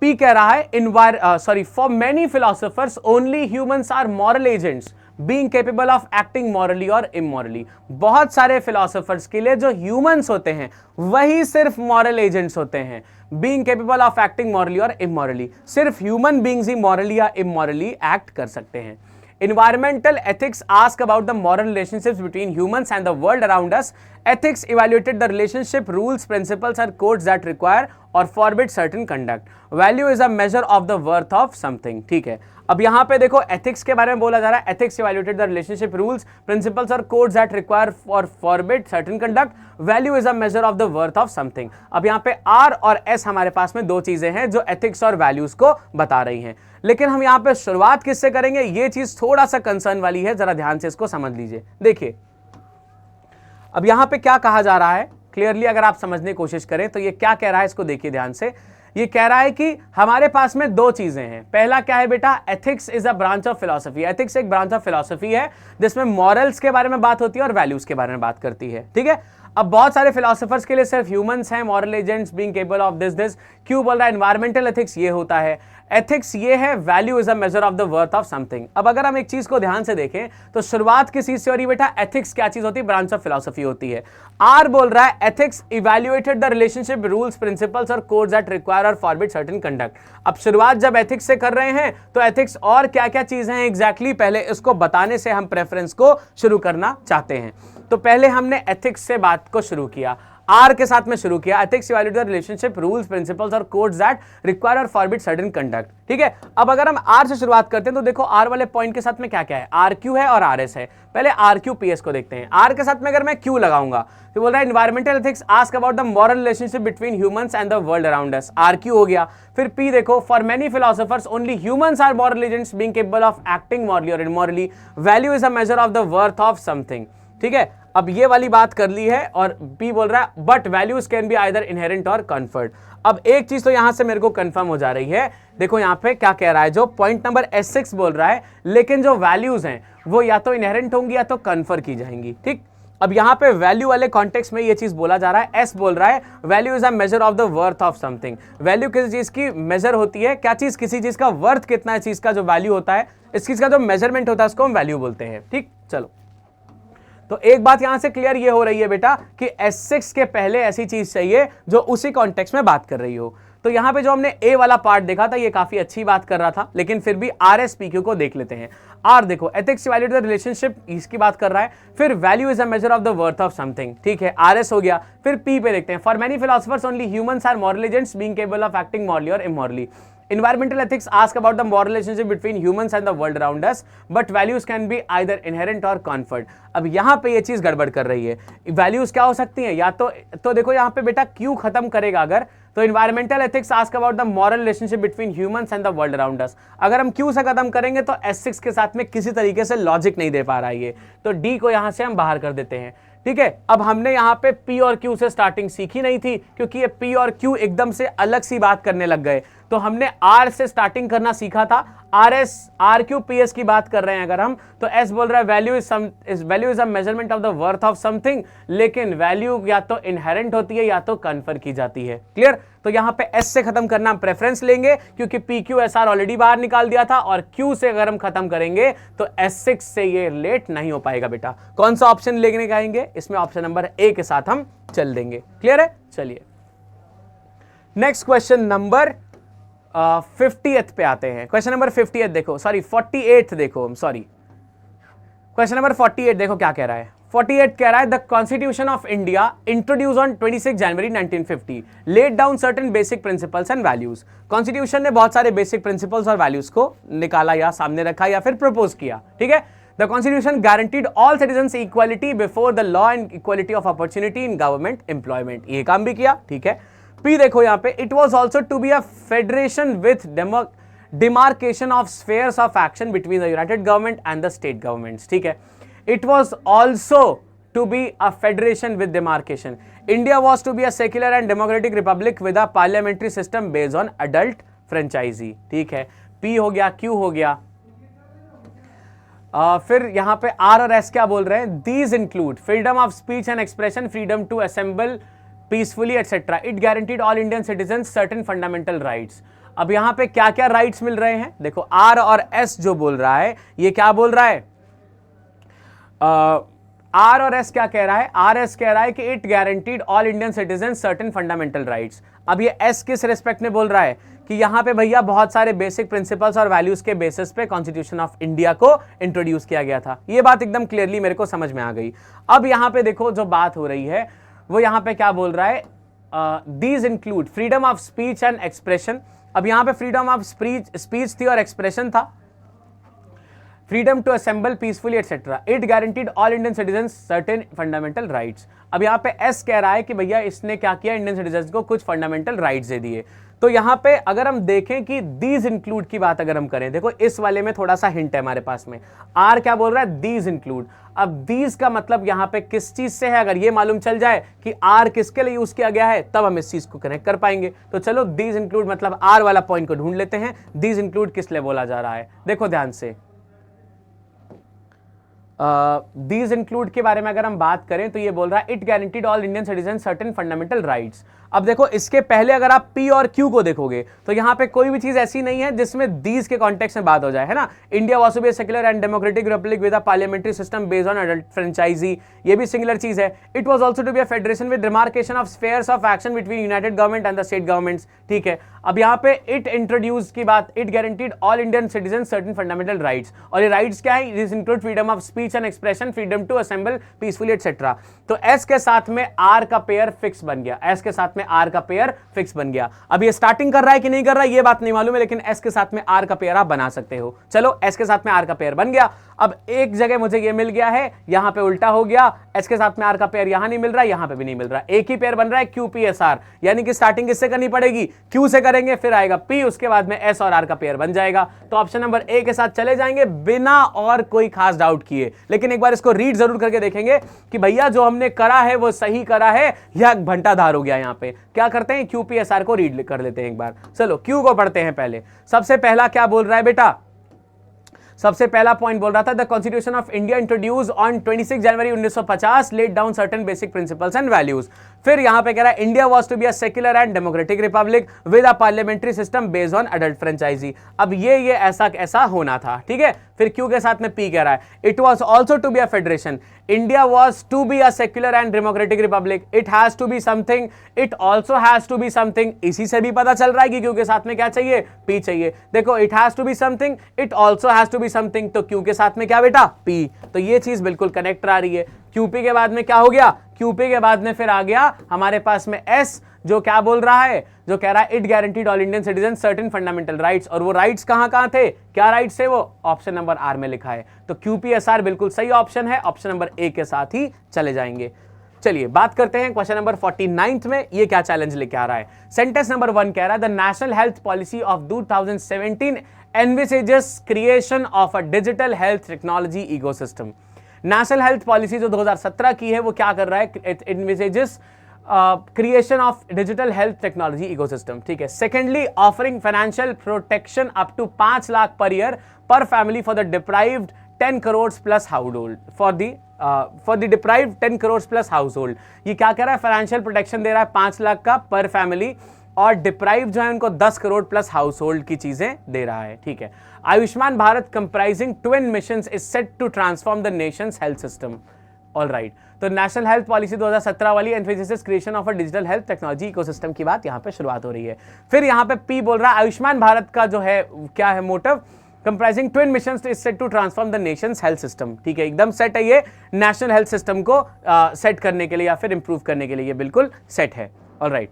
पी कह रहा है for many philosophers only humans are moral agents being capable of acting morally और इमोरली। बहुत सारे फिलोसोफर्स के लिए जो ह्यूमंस होते हैं वही सिर्फ मॉरल एजेंट्स होते हैं, being capable of acting morally और इमोरली। सिर्फ ह्यूमन बीइंग्स ही मॉरली या इमोरली एक्ट कर सकते हैं। Environmental ethics ask about the moral relationships between humans and the world around us. Ethics evaluated the relationship, rules, principles, and codes that require or forbid certain conduct. Value is a measure of the worth of something. ठीक है, अब यहाँ पे देखो एथिक्स के बारे में बोला जा रहा है। Ethics evaluated the relationship, rules, principles और codes that require for forbid certain conduct. Value is a major of the worth of something. अब यहाँ पे आर और एस हमारे पास में दो चीजें हैं जो एथिक्स और वैल्यूज को बता रही हैं, लेकिन हम यहाँ पे शुरुआत किससे करेंगे, ये चीज थोड़ा सा कंसर्न वाली है, जरा ध्यान से इसको समझ लीजिए। देखिए अब यहाँ पे क्या कहा जा रहा है, क्लियरली अगर आप समझने की कोशिश करें तो ये क्या कह रहा है, इसको देखिए ध्यान से। ये कह रहा है कि हमारे पास में दो चीजें हैं। पहला क्या है बेटा, ethics is a branch of philosophy. Ethics एक ब्रांच ऑफ फिलॉसफी है जिसमें मॉरल्स के बारे में बात होती है और वैल्यूज के बारे में बात करती है, ठीक है। अब बहुत सारे फिलोसोफर्स के लिए सिर्फ ह्यूमंस हैं moral agents being capable of this. क्यों बोल रहा है, एनवायरमेंटल एथिक्स ये होता है, एथिक्स ये है, value is a major of the worth of something. अब अगर हम एक चीज को ध्यान से देखें तो शुरुआत किस चीज से हो रही बेटा, एथिक्स क्या चीज होती है, ब्रांच ऑफ फिलॉसफी होती है। आर बोल रहा है ethics evaluated the relationship, rules, principles और कोड्स दैट रिक्वायर और फॉरबिड सर्टेन कंडक्ट। अब शुरुआत जब एथिक्स से कर रहे हैं तो एथिक्स और क्या क्या चीजें हैं एग्जैक्टली पहले इसको बताने से हम प्रेफरेंस को शुरू करना चाहते हैं। तो पहले हमने एथिक्स से बात को शुरू किया, आर के साथ में शुरू किया। Ethics evaluate the relationship, rules, principles और कोड्स दैट रिक्वायर और फॉरबिड सर्टेन कंडक्ट, ठीक है। अब अगर हम आर से शुरुआत करते हैं तो देखो आर वाले पॉइंट के साथ में क्या क्या है, आर क्यू है और आर एस है। पहले आर क्यू पी एस को देखते हैं। आर के साथ में अगर मैं क्यू लगाऊंगा तो बोल रहा है environmental ethics ask about the moral relationship between humans and the world around us, R Q हो गया। फिर पी देखो, for many philosophers only humans are moral agents being capable of acting morally और immorally. Value is a major of the worth of something, ठीक है। अब ये वाली बात कर ली है और बी बोल रहा है but values can be either inherent और कन्फर्ड। अब एक चीज तो यहां से मेरे को कंफर्म हो जा रही है, देखो यहां पे क्या कह रहा है, जो पॉइंट नंबर S6 बोल रहा है, लेकिन जो वैल्यूज हैं वो या तो इनहेरेंट होंगी या तो कन्फर की जाएंगी, ठीक। अब यहां पे वैल्यू वाले कॉन्टेक्स्ट में ये चीज बोला जा रहा है, एस बोल रहा है value is a major of the worth of something. Value किसी चीज की मेजर होती है, क्या चीज, किसी चीज का वर्थ कितना है, चीज का जो वैल्यू होता है, इस चीज का जो मेजरमेंट होता है उसको हम वैल्यू बोलते हैं, ठीक। चलो तो एक बात यहां से क्लियर ये हो रही है बेटा कि S6 के पहले ऐसी चीज चाहिए जो उसी कॉन्टेक्स्ट में बात कर रही हो। तो यहां पे जो हमने ए वाला पार्ट देखा था ये काफी अच्छी बात कर रहा था, लेकिन फिर भी RSPQ को देख लेते हैं। आर देखो, एथिक्स इवैल्यूएट द रिलेशनशिप, इसकी बात कर रहा है। फिर value is a major of the worth of something, ठीक है, RS हो गया। फिर पी पे देखते हैं, for many philosophers only humans are moral agents being capable of acting morally और immorally. Environmental ethics ask about the moral relationship between humans and the world around us, but values can be either inherent or conferred. अब यहाँ पे ये चीज गड़बड़ कर रही है। वैल्यूज क्या हो सकती हैं, या तो देखो यहाँ पे बेटा क्यू खत्म करेगा अगर, तो environmental ethics ask about the moral relationship between humans and the world around us। अगर हम क्यू से खत्म करेंगे तो S6 के साथ में किसी तरीके से लॉजिक नहीं दे पा रहा है ये, तो डी को यहाँ से हम बाहर कर देते हैं, ठीक है। अब हमने यहाँ पे पी और क्यू से स्टार्टिंग सीखी नहीं थी क्योंकि ये पी और क्यू एकदम से अलग सी बात करने लग गए, तो हमने आर से स्टार्टिंग करना सीखा था। RS RQPS की बात कर रहे हैं अगर हम, तो S बोल रहा है value is a measurement of the worth of something, लेकिन वैल्यू या तो इनहेरेंट होती है या तो कन्फर की जाती है, क्लियर। तो यहां पे S से खत्म करना हम प्रेफरेंस लेंगे क्योंकि PQSR ऑलरेडी बाहर निकाल दिया था, और Q से अगर हम खत्म करेंगे तो S6 से ये रिलेट नहीं हो पाएगा बेटा। कौन सा ऑप्शन लेने का आएंगे, इसमें ऑप्शन नंबर ए के साथ हम चल देंगे, क्लियर है। चलिए नेक्स्ट क्वेश्चन नंबर 50th पे आते हैं। क्वेश्चन नंबर 50th देखो, सॉरी 48th देखो, सॉरी क्वेश्चन नंबर 48 देखो क्या कह रहा है। 48 कह रहा है the constitution of India introduce on 26 January 1950 led down certain basic principles and values. Constitution ने बहुत सारे बेसिक प्रिंसिपल्स और वैल्यूज को निकाला या सामने रखा या फिर प्रपोज किया, ठीक है। The constitution guaranteed all citizens equality before the law and equality of opportunity in government employment, ये काम भी किया, ठीक है। पी देखो यहां पे, it was also to be a federation with demarcation of spheres of action between the united government and the state governments, ठीक है। it was also to be a federation with demarcation. India was to be a secular and democratic republic with a parliamentary system based on adult franchisee, ठीक है। P हो गया, Q हो गया। फिर यहां पे R और S क्या बोल रहे हैं? These include freedom of speech and expression, freedom to assemble peacefully, etc. It guaranteed all Indian citizens certain fundamental rights. अब यहां पे क्या क्या राइट्स मिल रहे हैं? देखो आर और एस जो बोल रहा है ये क्या बोल रहा है? आर और एस क्या कह रहा है? आर एस कह रहा है कि it guaranteed all Indian citizen certain fundamental rights. अब ये एस किस रिस्पेक्ट में बोल रहा है? कि यहां पे भैया बहुत सारे बेसिक प्रिंसिपल्स और वैल्यूज के बेसिस पे कॉन्स्टिट्यूशन ऑफ इंडिया को इंट्रोड्यूस किया गया था। ये बात एकदम क्लियरली मेरे को समझ में आ गई। अब यहां पे देखो जो बात हो रही है वो यहां पे क्या बोल रहा है? These include freedom of speech and expression. अब यहां पे फ्रीडम ऑफ स्पीच थी और एक्सप्रेशन था, freedom to assemble peacefully etcetera. It guaranteed all Indian citizens certain fundamental rights. अब यहां पे एस कह रहा है कि भैया इसने क्या किया? इंडियन सिटीजंस को कुछ फंडामेंटल राइट्स दे दिए। तो यहां पे अगर हम देखें कि दीज इंक्लूड की बात अगर हम करें, देखो इस वाले में थोड़ा सा हिंट है हमारे पास में। आर क्या बोल रहा है? These include. अब दीज का मतलब यहां पे किस चीज से है? अगर ये मालूम चल जाए कि आर किसके लिए यूज किया गया है तब हम इस चीज को कनेक्ट कर पाएंगे। तो चलो दीज इंक्लूड मतलब आर वाला पॉइंट को ढूंढ लेते हैं। दीज इंक्लूड किस लिए बोला जा रहा है? देखो ध्यान से, दीज इंक्लूड के बारे में अगर हम बात करें तो ये बोल रहा है it guaranteed all Indian citizen certain fundamental rights. अब देखो इसके पहले अगर आप पी और क्यू को देखोगे तो यहां पे कोई भी चीज ऐसी नहीं है जिसमें दीज के कॉन्टेक्स्ट में बात हो जाए, है ना। India was to be a secular and democratic republic with a parliamentary system based on adult franchise, ये भी सिंगुलर चीज है। It was also to be a federation with demarcation of spheres of action between united government and the state governments, ठीक है। अब यहां पे इट इंट्रोड्यूस की बात, it guaranteed all Indian citizen certain fundamental rights. और ये राइट्स क्या है? This include freedom of speech and expression, freedom to assemble peacefully etcetera. तो एस के साथ में आर का पेयर फिक्स बन गया, एस के साथ में आर का पेयर फिक्स बन गया। अब ये स्टार्टिंग कर रहा है कि नहीं कर रहा है ये बात नहीं मालूम है, लेकिन एस के साथ में आर का पेयर आप बना सकते हो। चलो एस के साथ में आर का पेयर बन गया। अब एक जगह मुझे ये मिल गया है, यहां पे उल्टा हो गया, एस के साथ में आर का पेयर यहां नहीं मिल रहा है, यहां पे भी नहीं मिल रहा, एक ही पेयर बन रहा है क्यू पी एस आर। यानी कि स्टार्टिंग किससे करनी पड़ेगी? क्यू से करेंगे, फिर आएगा पी, उसके बाद में एस और आर का पेयर बन जाएगा। तो ऑप्शन नंबर ए के साथ चले जाएंगे बिना और कोई खास डाउट किए। लेकिन एक बार इसको रीड जरूर करके देखेंगे कि भैया जो हमने करा है वो सही करा है या घंटाधार हो गया। यहां पे क्या करते हैं? क्यू पी एस आर को रीड कर लेते हैं एक बार। चलो क्यू को पढ़ते हैं पहले। सबसे पहला क्या बोल रहा है बेटा? सबसे पहला पॉइंट बोल रहा था the constitution of India introduce on 26 January 1950 led down certain basic principles and values. फिर यहां पे कह रहा है India was to be a secular and democratic republic with a parliamentary system based on adult franchise. अब ये ऐसा होना था, ठीक है। फिर क्यू के साथ में पी कह रहा है it was also to be a federation, India was to be a secular and democratic republic, it has to be something, it also has to be something. इसी से भी पता चल रहा है कि क्यू के साथ में क्या चाहिए? पी चाहिए। देखो it has to be something, it also has to be something, तो क्यू के साथ में क्या बेटा? पी। तो ये चीज बिल्कुल कनेक्ट आ रही है। क्यूपी के बाद में क्या हो गया? क्यूपी के बाद में फिर आ गया हमारे पास में एस, जो क्या बोल रहा है? जो कह रहा है it guaranteed all Indian citizen certain fundamental rights. और वो राइट्स कहां थे? क्या राइट्स थे? वो ऑप्शन नंबर आर में लिखा है। तो क्यूपीएसआर बिल्कुल सही ऑप्शन है, ऑप्शन नंबर ए के साथ ही चले जाएंगे। चलिए बात करते हैं क्वेश्चन नंबर 49 में ये क्या चैलेंज लेके आ रहा है। सेंटेंस नंबर 1 कह रहा है the national health policy of 2017 envisages creation of a digital health technology ecosystem. National health policy जो 2017 की है वो क्या कर रहा है? It envisages creation of digital health technology ecosystem, ठीक है। Secondly offering financial protection up to 5 lakh per year per family for the deprived 10 crore plus household for the deprived 10 crore plus household. ये क्या कह रहा है? फाइनेंशियल प्रोटेक्शन दे रहा है 5 लाख का पर फैमिली, और डिप्राइव जो है उनको 10 करोड़ प्लस हाउस होल्ड की चीजें दे रहा है, ठीक है। Ayushman Bharat comprising twin missions is set to transform the nation's health system. All right, तो नेशनल हेल्थ पॉलिसी 2017 वाली emphasis creation of a digital health technology ecosystem की बात यहां पे शुरुआत हो रही है। फिर यहां पे पी बोल रहा है आयुष्मान भारत का जो है क्या है motive? Comprising twin missions is set to transform the nation's health system. ठीक है, एकदम सेट है ये, नेशनल हेल्थ सिस्टम को सेट करने के लिए या फिर इंप्रूव करने के लिए ये बिल्कुल सेट है। Alright,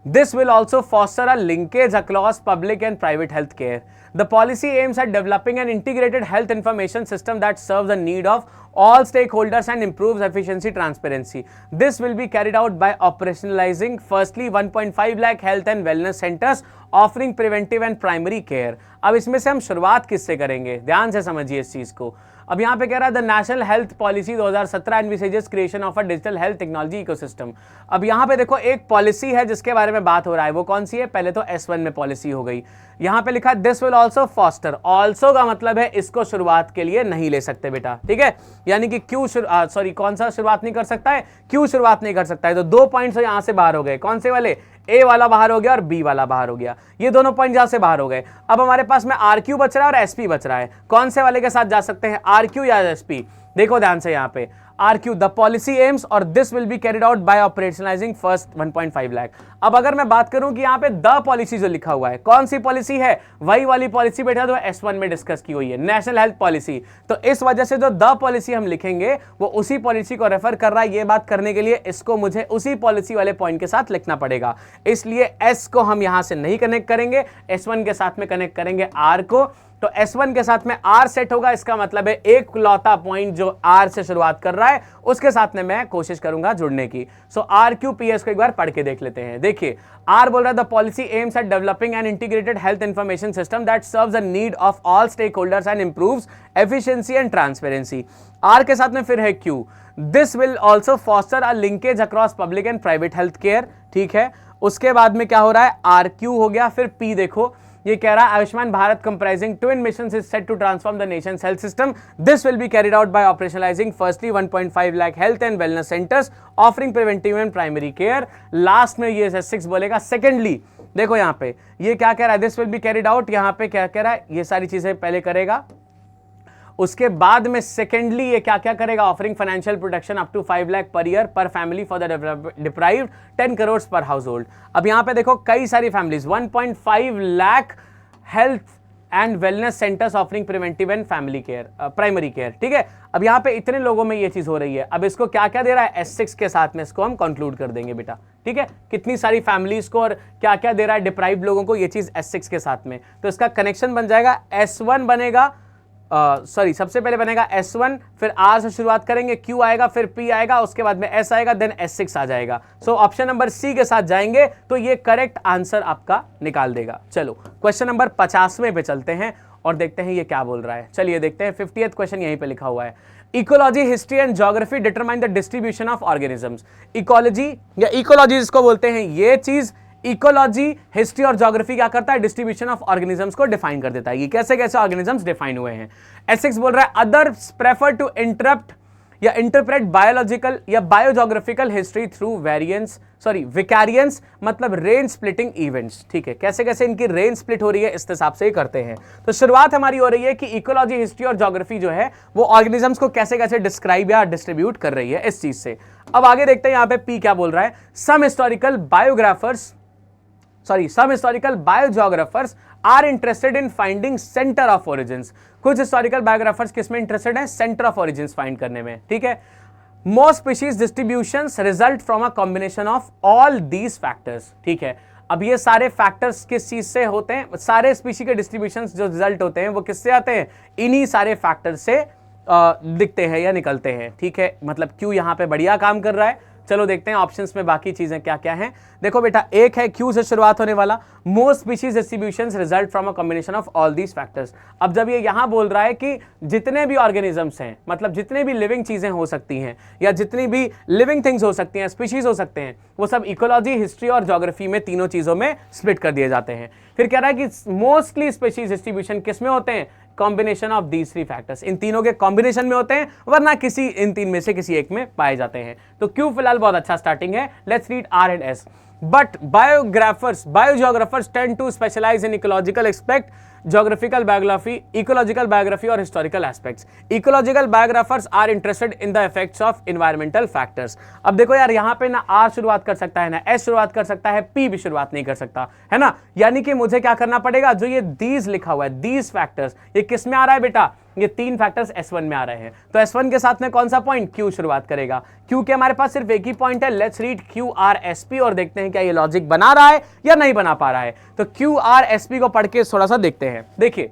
this will also foster a linkage across public and private health care. The policy aims at developing an integrated health information system that serves the need of all stakeholders and improves efficiency transparency. This will be carried out by operationalizing firstly 1.5 lakh health and wellness centers offering preventive and primary care. अब इसमें से हम शुरुआत किससे करेंगे, ध्यान से समझिए इस चीज को। अब यहाँ पे कह रहा है the national health policy 2017 envisages creation of a digital health technology ecosystem. अब यहाँ पे देखो एक पॉलिसी है जिसके बारे में बात हो रहा है, वो कौन सी है, पहले तो S1 में पॉलिसी हो गई। यहाँ पे लिखा this will also foster, also का मतलब है इसको शुरुआत के लिए नहीं ले सकते बेटा। ठीक है, यानी कि क्यों सॉरी कौन सा शुरुआत नहीं कर सकता है, क्यों शुरुआत नहीं कर सकता है। तो 2 पॉइंट्स यहाँ से बाहर हो गए, कौन से वाले, ए वाला बाहर हो गया और बी वाला बाहर हो गया, ये दोनों पॉइंट यहां से बाहर हो गए। अब हमारे पास में RQ बच रहा है और SP बच रहा है, कौन से वाले के साथ जा सकते हैं, RQ या SP। देखो ध्यान से यहाँ पे RQ द पॉलिसी एम्स और this will be carried out by operationalising first 1.5 lakh. अब अगर मैं बात करूं कि यहाँ पे द पॉलिसी जो लिखा हुआ है, कौन सी पॉलिसी है, वही वाली पॉलिसी बेटा जो S1 में डिस्कस की हुई है, नेशनल हेल्थ पॉलिसी। तो इस वजह से जो द पॉलिसी हम लिखेंगे वो उसी पॉलिसी को रेफर कर रहा है। ये बात करने के लिए इसको मुझे उसी पॉलिसी वाले पॉइंट के साथ लिखना पड़ेगा, इसलिए S को हम यहां से नहीं कनेक्ट करेंगे, S1 के साथ में कनेक्ट करेंगे R को। तो S1 के साथ में R सेट होगा, इसका मतलब है एक लौता पॉइंट जो R से शुरुआत कर रहा है उसके साथ में मैं कोशिश करूंगा जुड़ने की। सो RQPS को एक बार पढ़ के देख लेते हैं। देखिए R बोल रहा है the policy aims at developing an integrated health information system that serves the need of all stakeholders and improves efficiency and transparency. R के साथ में फिर है Q, this will also foster a linkage across public and private health care. ठीक है, उसके बाद में क्या हो रहा है, RQ हो गया। फिर P देखो, ये कह रहा है Ayushman Bharat comprising twin missions is set to transform the nation's health system, this will be carried out by operationalising firstly 1.5 lakh health and wellness centres offering preventive and primary care. Last में ये S6 बोलेगा। सेकेंडली देखो यहाँ पे ये क्या कह रहा है, this will be carried out, यहाँ पे क्या कह रहा है, ये सारी चीजें पहले करेगा, उसके बाद में सेकेंडली ये क्या क्या करेगा, offering financial protection up to 5 lakh per year per family for the deprived 10 crore per household. अब यहाँ पे देखो कई सारी families, 1.5 lakh health and wellness centres offering preventive and family care primary care. ठीक है, अब यहाँ पे इतने लोगों में ये चीज हो रही है। अब इसको क्या क्या दे रहा है, S6 के साथ में इसको हम कंक्लूड कर देंगे बेटा। ठीक है, कितनी सारी फैमिलीज को और क्या क्या दे रहा है डिप्राइव्ड लोगों को, ये चीज S6 के साथ में। तो इसका कनेक्शन बन जाएगा, S1 बनेगा, सॉरी सबसे पहले बनेगा S1, फिर R से शुरुआत करेंगे, Q आएगा, फिर P आएगा, उसके बाद में S आएगा, देन S6 आ जाएगा। सो ऑप्शन नंबर C के साथ जाएंगे तो ये करेक्ट आंसर आपका निकाल देगा। चलो क्वेश्चन नंबर 50वें पे चलते हैं और देखते हैं ये क्या बोल रहा है। चलिए देखते हैं, 50th क्वेश्चन यहीं पे लिखा हुआ है, ecology history and geography determine the distribution of organisms. Ecology या इकोलॉजी जिसको बोलते हैं, ये चीज इकोलॉजी हिस्ट्री और ज्योग्राफी क्या करता है, डिस्ट्रीब्यूशन ऑफ ऑर्गेनिजम्स को डिफाइन कर देता है। ये कैसे कैसे ऑर्गेनिजम्स डिफाइन हुए हैं। S6 बोल रहा है अदर्स प्रेफर टू इंटरप्ट या इंटरप्रेट बायोलॉजिकल या बायोजोग्राफिकल हिस्ट्री थ्रू विकैरियंस मतलब रेंज स्प्लिटिंग इवेंट्स। ठीक है, कैसे कैसे इनकी रेंज स्प्लिट हो रही है इस हिसाब से करते हैं। तो शुरुआत हमारी हो रही है कि इकोलॉजी हिस्ट्री और ज्योग्राफी जो है वो ऑर्गेनिजम्स को कैसे कैसे डिस्क्राइब या डिस्ट्रीब्यूट कर रही है इस चीज से। अब आगे देखते हैं यहाँ पे P क्या बोल रहा है, some historical biogeographers are interested in finding center of origins। कुछ historical biographers किसमें interested हैं, center of origins find करने में। ठीक है, most species distributions result from a combination of all these factors। ठीक है, अब ये सारे फैक्टर्स किस चीज से होते हैं, सारे स्पीशी के डिस्ट्रीब्यूशंस जो रिजल्ट होते हैं वो किससे आते हैं, इन्हीं सारे फैक्टर्स से दिखते हैं या निकलते हैं। ठीक है, मतलब क्यों यहाँ पे बढ़िया काम कर रहा है। चलो देखते हैं ऑप्शंस में बाकी चीजें क्या क्या हैं। देखो बेटा, एक है Q से शुरुआत होने वाला, most species distributions result from a combination of all these factors. अब जब ये यहां बोल रहा है कि जितने भी ऑर्गेनिजम्स हैं, मतलब जितने भी लिविंग चीजें हो सकती हैं या जितनी भी लिविंग थिंग्स हो सकती हैं, स्पीशीज हो सकते हैं, वो सब इकोलॉजी हिस्ट्री और ज्योग्राफी में तीनों चीजों में स्प्लिट कर दिए जाते हैं। फिर कह रहा है कि मोस्टली स्पीशीज डिस्ट्रीब्यूशन किसमें होते हैं, कॉम्बिनेशन ऑफ दीज 3 फैक्टर्स, इन तीनों के कॉम्बिनेशन में होते हैं, वरना किसी इन 3 में से किसी एक में पाए जाते हैं। तो क्यों फिलहाल बहुत अच्छा स्टार्टिंग है। Let's read R and S। But biographers biogeographers tend to specialise in ecological aspect geographical biography, ecological biography और historical aspects. Ecological biographers are interested in the effects of environmental factors. अब देखो यार, यहां पे ना आर शुरुआत कर सकता है, ना एस शुरुआत कर सकता है, पी भी शुरुआत नहीं कर सकता, है ना। यानी कि मुझे क्या करना पड़ेगा, जो ये दीज लिखा हुआ है, दीज फैक्टर्स, ये किस में आ रहा है बेटा, ये तीन फैक्टर्स S1 में आ रहे हैं। तो S1 के साथ में कौन सा पॉइंट, Q शुरुआत करेगा। Q के हमारे पास सिर्फ एक ही पॉइंट है, लेट्स रीड QRSP और देखते हैं क्या ये लॉजिक बना रहा है या नहीं बना पा रहा है। तो QRSP को पढ़ के थोड़ा सा देखते हैं। देखिए,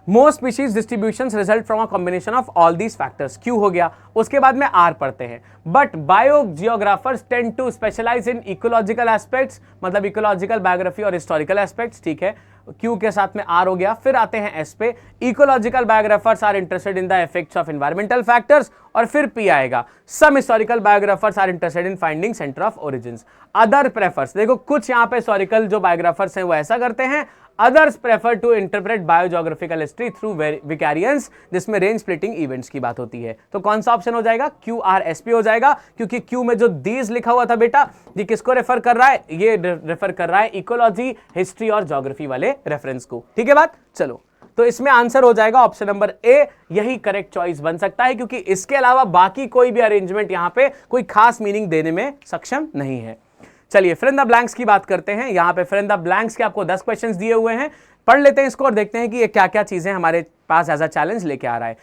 most species distributions result from a combination of all these factors, Q हो गया। उसके बाद में R पढ़ते हैं, but biogeographers tend to specialise in ecological aspects, मतलब इकोलॉजिकल बायोग्राफी और हिस्टोरिकल एस्पेक्ट्स, ठीक है। Q के साथ में R हो गया। फिर आते हैं S पे, ecological biographers are interested in the effects of environmental factors, और फिर P आएगा, some historical biographers are interested in finding centre of origins. Other prefers, देखो कुछ यहाँ पे हिस्टोरिकल जो बायोग्राफर्स हैं वो ऐसा करते हैं, others prefer to interpret biogeographical history through vicariance, जिसमें रेंज स्प्लिटिंग इवेंट्स की बात होती है। तो कौन सा ऑप्शन हो जाएगा, QRSP हो जाएगा, क्योंकि Q में जो these लिखा हुआ था बेटा, ये किसको रेफर कर रहा है, ये रेफर कर रहा है इकोलॉजी, हिस्ट्री और ज्योग्राफी वाले रेफरेंस को। ठीक है बात, चलो तो इसमें आंसर हो जाएगा ऑप्शन नंबर ए, यही करेक्ट चॉइस बन सकता है, क्योंकि इसके अलावा बाकी कोई भी अरेंजमेंट यहां पे कोई खास मीनिंग देने में सक्षम नहीं है। चलिए फिर इन द ब्लैंक्स की बात करते हैं। यहां पे फिर इन द ब्लैंक्स के आपको 10 क्वेश्चंस दिए हुए हैं, पढ़ लेते हैं इसको और देखते हैं कि ये क्या क्या चीजें हमारे पास एज अ चैलेंज लेके आ रहा है।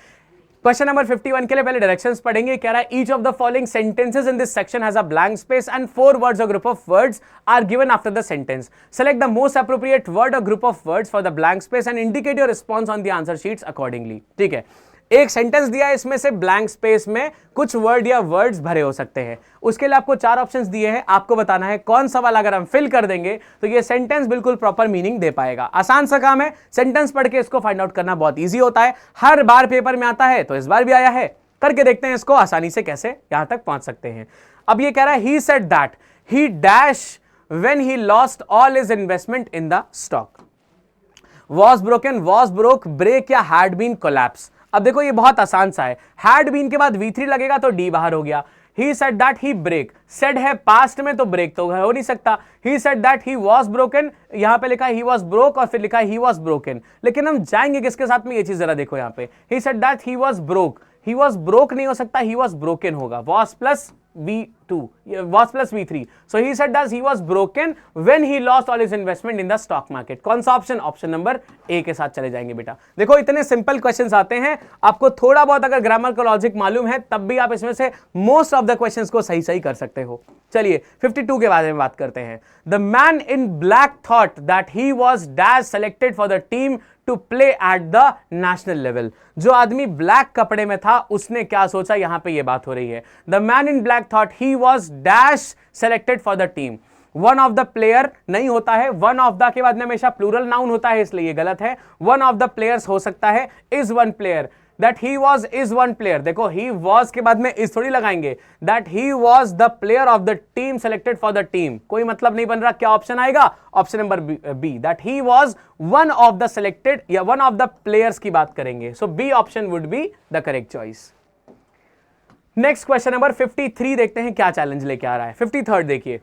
क्वेश्चन नंबर 51 के लिए पहले डायरेक्शंस पढ़ेंगे। कह रहा है each of the following sentences in this section has a blank space and 4 words और group of words are given after the sentence. Select the most appropriate word और group of words for the blank space and indicate your response on the answer sheets accordingly. ठीक है, एक सेंटेंस दिया है, इसमें से ब्लैंक स्पेस में कुछ वर्ड या वर्ड्स भरे हो सकते हैं। उसके लिए आपको 4 ऑप्शंस दिए हैं, आपको बताना है कौन सा वाला अगर हम फिल कर देंगे तो ये सेंटेंस बिल्कुल प्रॉपर मीनिंग दे पाएगा। आसान सा काम है, सेंटेंस पढ़ के इसको फाइंड आउट करना बहुत ईजी होता है, हर बार पेपर में आता है, तो इस बार भी आया है। करके देखते हैं इसको आसानी से कैसे यहां तक पहुंच सकते हैं। अब ये कह रहा है he said that he dash when he lost all his investment in the stock. Was broken, was broke, break या हैड बीन कोलैप्स। अब देखो ये बहुत आसान सा है, हैड बीन के बाद V3 लगेगा तो D बाहर हो गया। He said that he break, said है पास्ट में तो ब्रेक तो हो नहीं सकता। He said that he was broken, यहां पे लिखा है ही वॉज ब्रोक और फिर लिखा है ही वॉज ब्रोकन, लेकिन हम जाएंगे किसके साथ में, ये चीज जरा देखो। यहां पे ही said that he was broke, he was broke नहीं हो सकता, ही वॉज ब्रोकन होगा, was plus V2, was plus V3. So he said that he was broken when he lost all his investment in the stock market. कौन सा ऑप्शन, ऑप्शन नंबर ए के साथ चले जाएंगे बेटा। देखो इतने सिंपल क्वेश्चंस आते हैं, आपको थोड़ा बहुत अगर ग्रामर का लॉजिक मालूम है तब भी आप इसमें से मोस्ट ऑफ द क्वेश्चंस को सही सही कर सकते हो। चलिए 52 के बारे में बात करते हैं। The man in black thought that he was dash selected for the team to play at the national level. जो आदमी ब्लैक कपड़े में था उसने क्या सोचा, यहां पे ये बात हो रही है। The man in black thought he was dash selected for the team. One of the player नहीं होता है, वन ऑफ द के बाद में हमेशा प्लूरल नाउन होता है, इसलिए ये गलत है। वन ऑफ द प्लेयर्स हो सकता है, is one player, that he was is one player. देखो ही वाज के बाद में इज थोड़ी लगाएंगे, that he was the player of the team selected for the team, कोई मतलब नहीं बन रहा। क्या ऑप्शन आएगा, option number B, that he was one of the selected या वन ऑफ द प्लेयर्स की बात करेंगे। So B option would be the correct choice. Next question number 53 देखते हैं क्या चैलेंज लेके आ रहा है। 53 देखिए,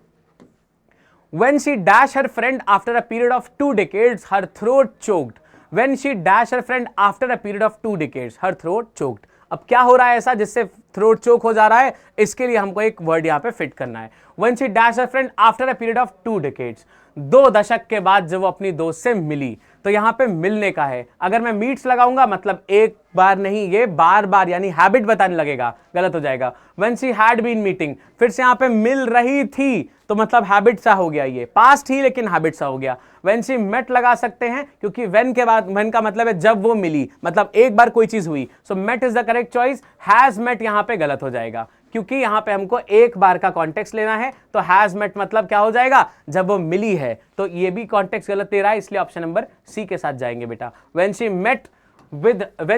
when she dash her friend after a period of 2 decades her throat choked। when she dash her friend after a period of 2 decades her throat choked। अब क्या हो रहा है ऐसा जिससे थ्रोट चोक हो जा रहा है, इसके लिए हमको एक वर्ड यहां पे फिट करना है। when she dash her friend after a period of 2 decades, 2 दशक के बाद जब वो अपनी दोस्त से मिली, तो यहां पे मिलने का है। अगर मैं मीट्स लगाऊंगा मतलब एक बार नहीं, ये बार बार यानी हैबिट बताने लगेगा, गलत हो जाएगा। when she had been meeting, फिर से यहां पे मिल रही थी तो मतलब हैबिट सा हो गया, ये पास्ट ही लेकिन हैबिट सा हो गया। when she met लगा सकते हैं क्योंकि when के बाद when का मतलब है जब वो मिली, मतलब एक बार कोई चीज हुई। सो met is the correct choice. Has met यहां पे गलत हो जाएगा क्योंकि यहां पे हमको एक बार का कॉन्टेक्स्ट लेना है, तो हैज met मतलब क्या हो जाएगा, जब वो मिली है, तो ये भी कॉन्टेक्स्ट गलत दे रहा है, इसलिए ऑप्शन नंबर सी के साथ जाएंगे बेटा। when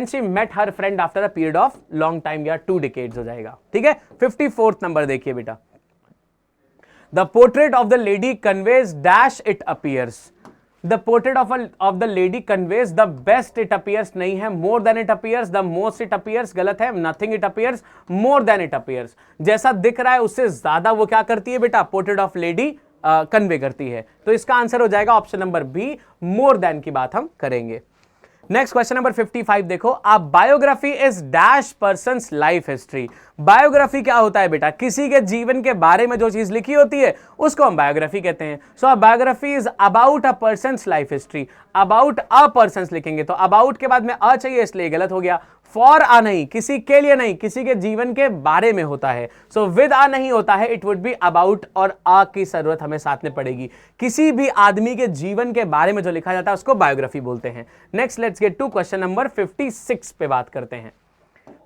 she met her friend after a period of long time या 2 decades हो जाएगा। ठीक है, 54th नंबर देखिए बेटा। The portrait of the lady conveys dash it appears। The portrait of the lady conveys the best it appears नहीं है, more than it appears, the most it appears गलत है, nothing it appears, more than it appears। जैसा दिख रहा है उससे ज्यादा वो क्या करती है बेटा, portrait of lady कन्वे करती है। तो इसका आंसर हो जाएगा option number B, more than की बात हम करेंगे। नेक्स्ट क्वेश्चन नंबर 55 देखो, आप biography is dash persons life history. Biography क्या होता है बेटा? किसी के जीवन के बारे में जो चीज लिखी होती है उसको हम बायोग्राफी कहते हैं। So biography is about a person's life history. About a person's लिखेंगे तो अबाउट के बाद में अ चाहिए, इसलिए गलत हो गया। फॉर आ नहीं, किसी के लिए नहीं, किसी के जीवन के बारे में होता है। सो विद आ नहीं होता है, इट वुड बी अबाउट, और आ की जरूरत हमें साथ में पड़ेगी। किसी भी आदमी के जीवन के बारे में जो लिखा जाता है उसको बायोग्राफी बोलते हैं। Next let's get to question number 56 पे बात करते हैं।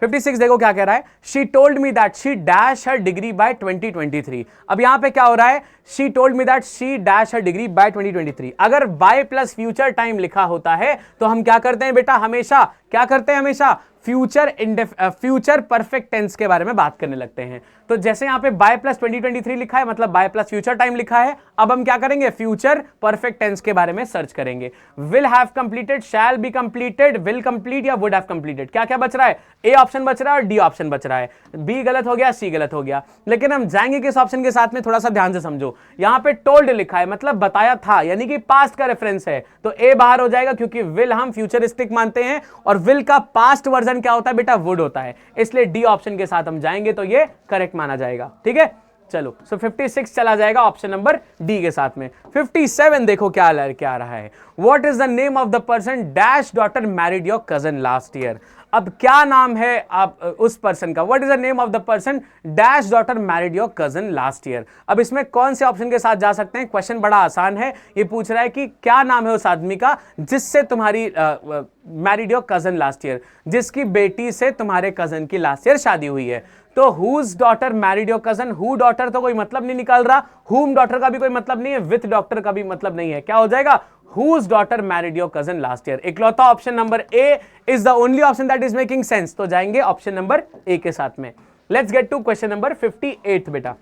56 देखो क्या कह रहा है, she told me that she dash her degree by 2023। अब यहां पे क्या हो रहा है, she told me that she dash her degree by 2023। अगर बाय प्लस फ्यूचर टाइम लिखा होता है तो हम क्या करते हैं बेटा, हमेशा क्या करते हैं, हमेशा फ्यूचर परफेक्ट टेंस के बारे में बात करने लगते हैं। तो जैसे यहां पे बाय प्लस 2023 लिखा है, मतलब बाय प्लस फ्यूचर टाइम लिखा है। अब हम क्या करेंगे, फ्यूचर परफेक्ट टेंस के बारे में सर्च करेंगे। Will have completed, shall be completed, will complete या वुड हैव कंप्लीटेड। क्या क्या बच रहा है, ए ऑप्शन बच रहा है और डी ऑप्शन बच रहा है। बी गलत हो गया, सी गलत हो गया। लेकिन हम जाएंगे किस ऑप्शन के साथ में, थोड़ा सा ध्यान से समझो। यहां पे टोल्ड लिखा है, मतलब बताया था, यानी कि पास्ट का रेफरेंस है, तो ए बाहर हो जाएगा, क्योंकि विल हम फ्यूचरिस्टिक मानते हैं और विल का पास्ट वर्जन क्या होता है बेटा, वुड होता है। इसलिए डी ऑप्शन के साथ हम जाएंगे तो ये करेक्ट माना जाएगा। ठीक है, चलो। सो 56 चला जाएगा ऑप्शन नंबर डी के साथ में। 57 देखो क्या आ रहा है, what is the name of the person dash daughter married your cousin last year. अब क्या नाम है आप उस पर्सन का, what is the name of the person dash daughter married your cousin last year. अब इसमें कौन से ऑप्शन के साथ जा सकते हैं, क्वेश्चन बड़ा आसान है। ये पूछ रहा है कि क्या नाम है उस आदमी का जिससे तुम्हारी married your cousin last year, जिसकी बेटी से तुम्हारे कजन की लास्ट ईयर शादी हुई है। तो whose daughter married your cousin, who daughter तो कोई मतलब नहीं निकल रहा, हुम डॉटर का भी कोई मतलब नहीं है, विथ डॉक्टर का भी मतलब नहीं है। क्या हो जाएगा, whose daughter married your cousin last year। इकलौता option number A is the only option that is making sense. तो जाएंगे ऑप्शन नंबर ए के साथ में। Let's get to question number 58 बेटा।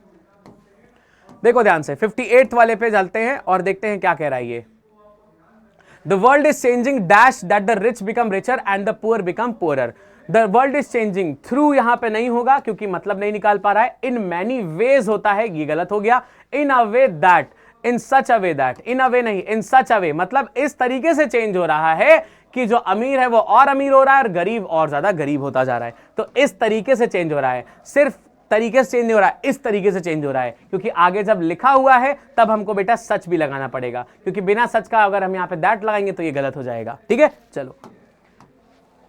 देखो ध्यान से 58 वाले पे चलते हैं और देखते हैं क्या कह रहा है ये। The world is changing dash that the rich become richer and the poor become poorer। The world is changing through यहां पे नहीं होगा क्योंकि मतलब नहीं निकाल पा रहा है। In many ways होता है, ये गलत हो गया। In a way that, in such a way that, in a way नहीं, in such a way मतलब इस तरीके से चेंज हो रहा है कि जो अमीर है वो और अमीर हो रहा है और गरीब और ज्यादा गरीब होता जा रहा है। तो इस तरीके से चेंज हो रहा है, सिर्फ तरीके से चेंज हो रहा है, इस तरीके से चेंज हो रहा है, क्योंकि आगे जब लिखा हुआ है तब हमको बेटा सच भी लगाना पड़ेगा, क्योंकि बिना सच का अगर हम यहां पे दैट लगाएंगे तो ये गलत हो जाएगा। ठीक है, चलो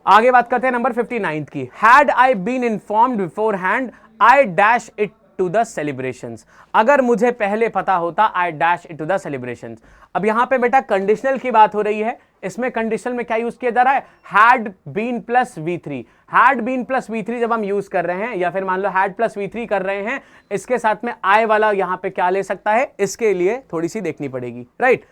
आगे बात करते हैं नंबर 59 की। Had I been informed beforehand I dash it to the celebrations. अगर मुझे पहले पता होता I dash it to the celebrations. अब यहां पे बेटा कंडीशनल की बात हो रही है, इसमें कंडीशनल में क्या यूज किया जा रहा है, had been plus V3। Had been plus V3 जब हम यूज कर रहे हैं, या फिर मान लो हैड प्लस V3 कर रहे हैं, इसके साथ में आई वाला यहां पे क्या ले सकता है, इसके लिए थोड़ी सी देखनी पड़ेगी, right.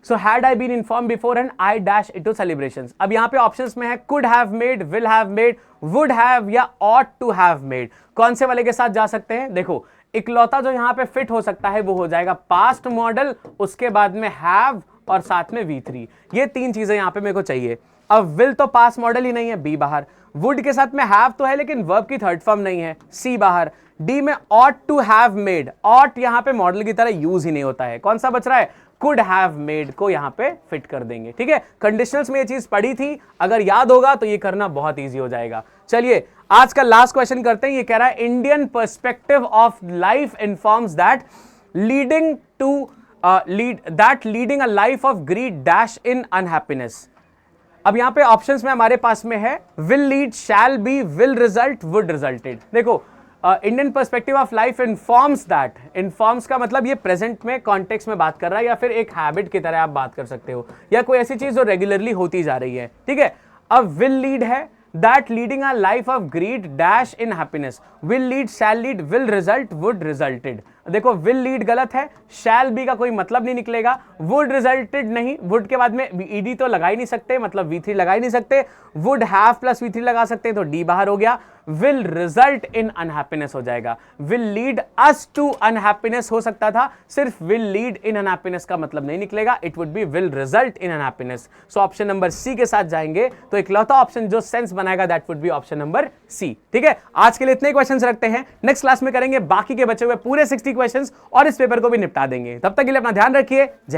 So had I been inform before and I dash it to celebrations. अब यहां पे ऑप्शंस में है could have made, will have made, would have या ऑट टू हैव मेड। कौन से वाले के साथ जा सकते हैं, देखो इकलौता जो यहां पे फिट हो सकता है वो हो जाएगा पास्ट मॉडल, उसके बाद में हैव और साथ में V3। ये तीन चीजें यहां पे मेरे को चाहिए। अब विल तो पास्ट मॉडल ही नहीं है, बी बाहर। वुड के साथ में हैव तो है लेकिन वर्ब की थर्ड फॉर्म नहीं है, सी बाहर। डी में ought to have made, ought यहां पे मॉडल की तरह यूज ही नहीं होता है। कौन सा बच रहा है, कुड हैव मेड को यहां पे फिट कर देंगे। ठीक है, कंडीशनल्स में ये चीज पड़ी थी, अगर याद होगा तो ये करना बहुत इजी हो जाएगा। चलिए आज का लास्ट क्वेश्चन करते हैं। ये कह रहा है Indian perspective of life informs that leading to leading a life of greed dash in unhappiness. अब यहां पे ऑप्शंस में हमारे पास में है will lead, shall be, will result, would resulted. देखो Indian perspective of life informs that, informs का मतलब ये प्रेजेंट में कॉन्टेक्स्ट में बात कर रहा है, या फिर एक हैबिट की तरह आप बात कर सकते हो, या कोई ऐसी चीज जो रेगुलरली होती जा रही है। ठीक है, अब विल लीड है that leading a life of greed dash in happiness, will lead, shall lead, will result, would resulted. देखो विल लीड गलत है, शैल बी का कोई मतलब नहीं निकलेगा, वुड रिजल्टेड नहीं, वुड के बाद में ईडी तो लगा ही नहीं सकते, मतलब V3 लगा ही नहीं सकते, वुड हैव प्लस V3 लगा सकते हैं तो डी बाहर हो गया। विल रिजल्ट इन अनहैप्पीनेस हो जाएगा। Will lead us to unhappiness हो सकता था, सिर्फ विल लीड इन अनहैप्पीनेस का मतलब नहीं निकलेगा, it would be will result in unhappiness. So option number C के साथ जाएंगे तो इकलौता ऑप्शन जो सेंस बनाएगा that would be option number C. ठीक है, आज के लिए इतने क्वेश्चंस रखते हैं, नेक्स्ट क्लास में करेंगे बाकी के बचे हुए पूरे 60 क्वेश्चंस और इस पेपर को भी निपटा देंगे। तब तक के लिए अपना ध्यान रखिए। जय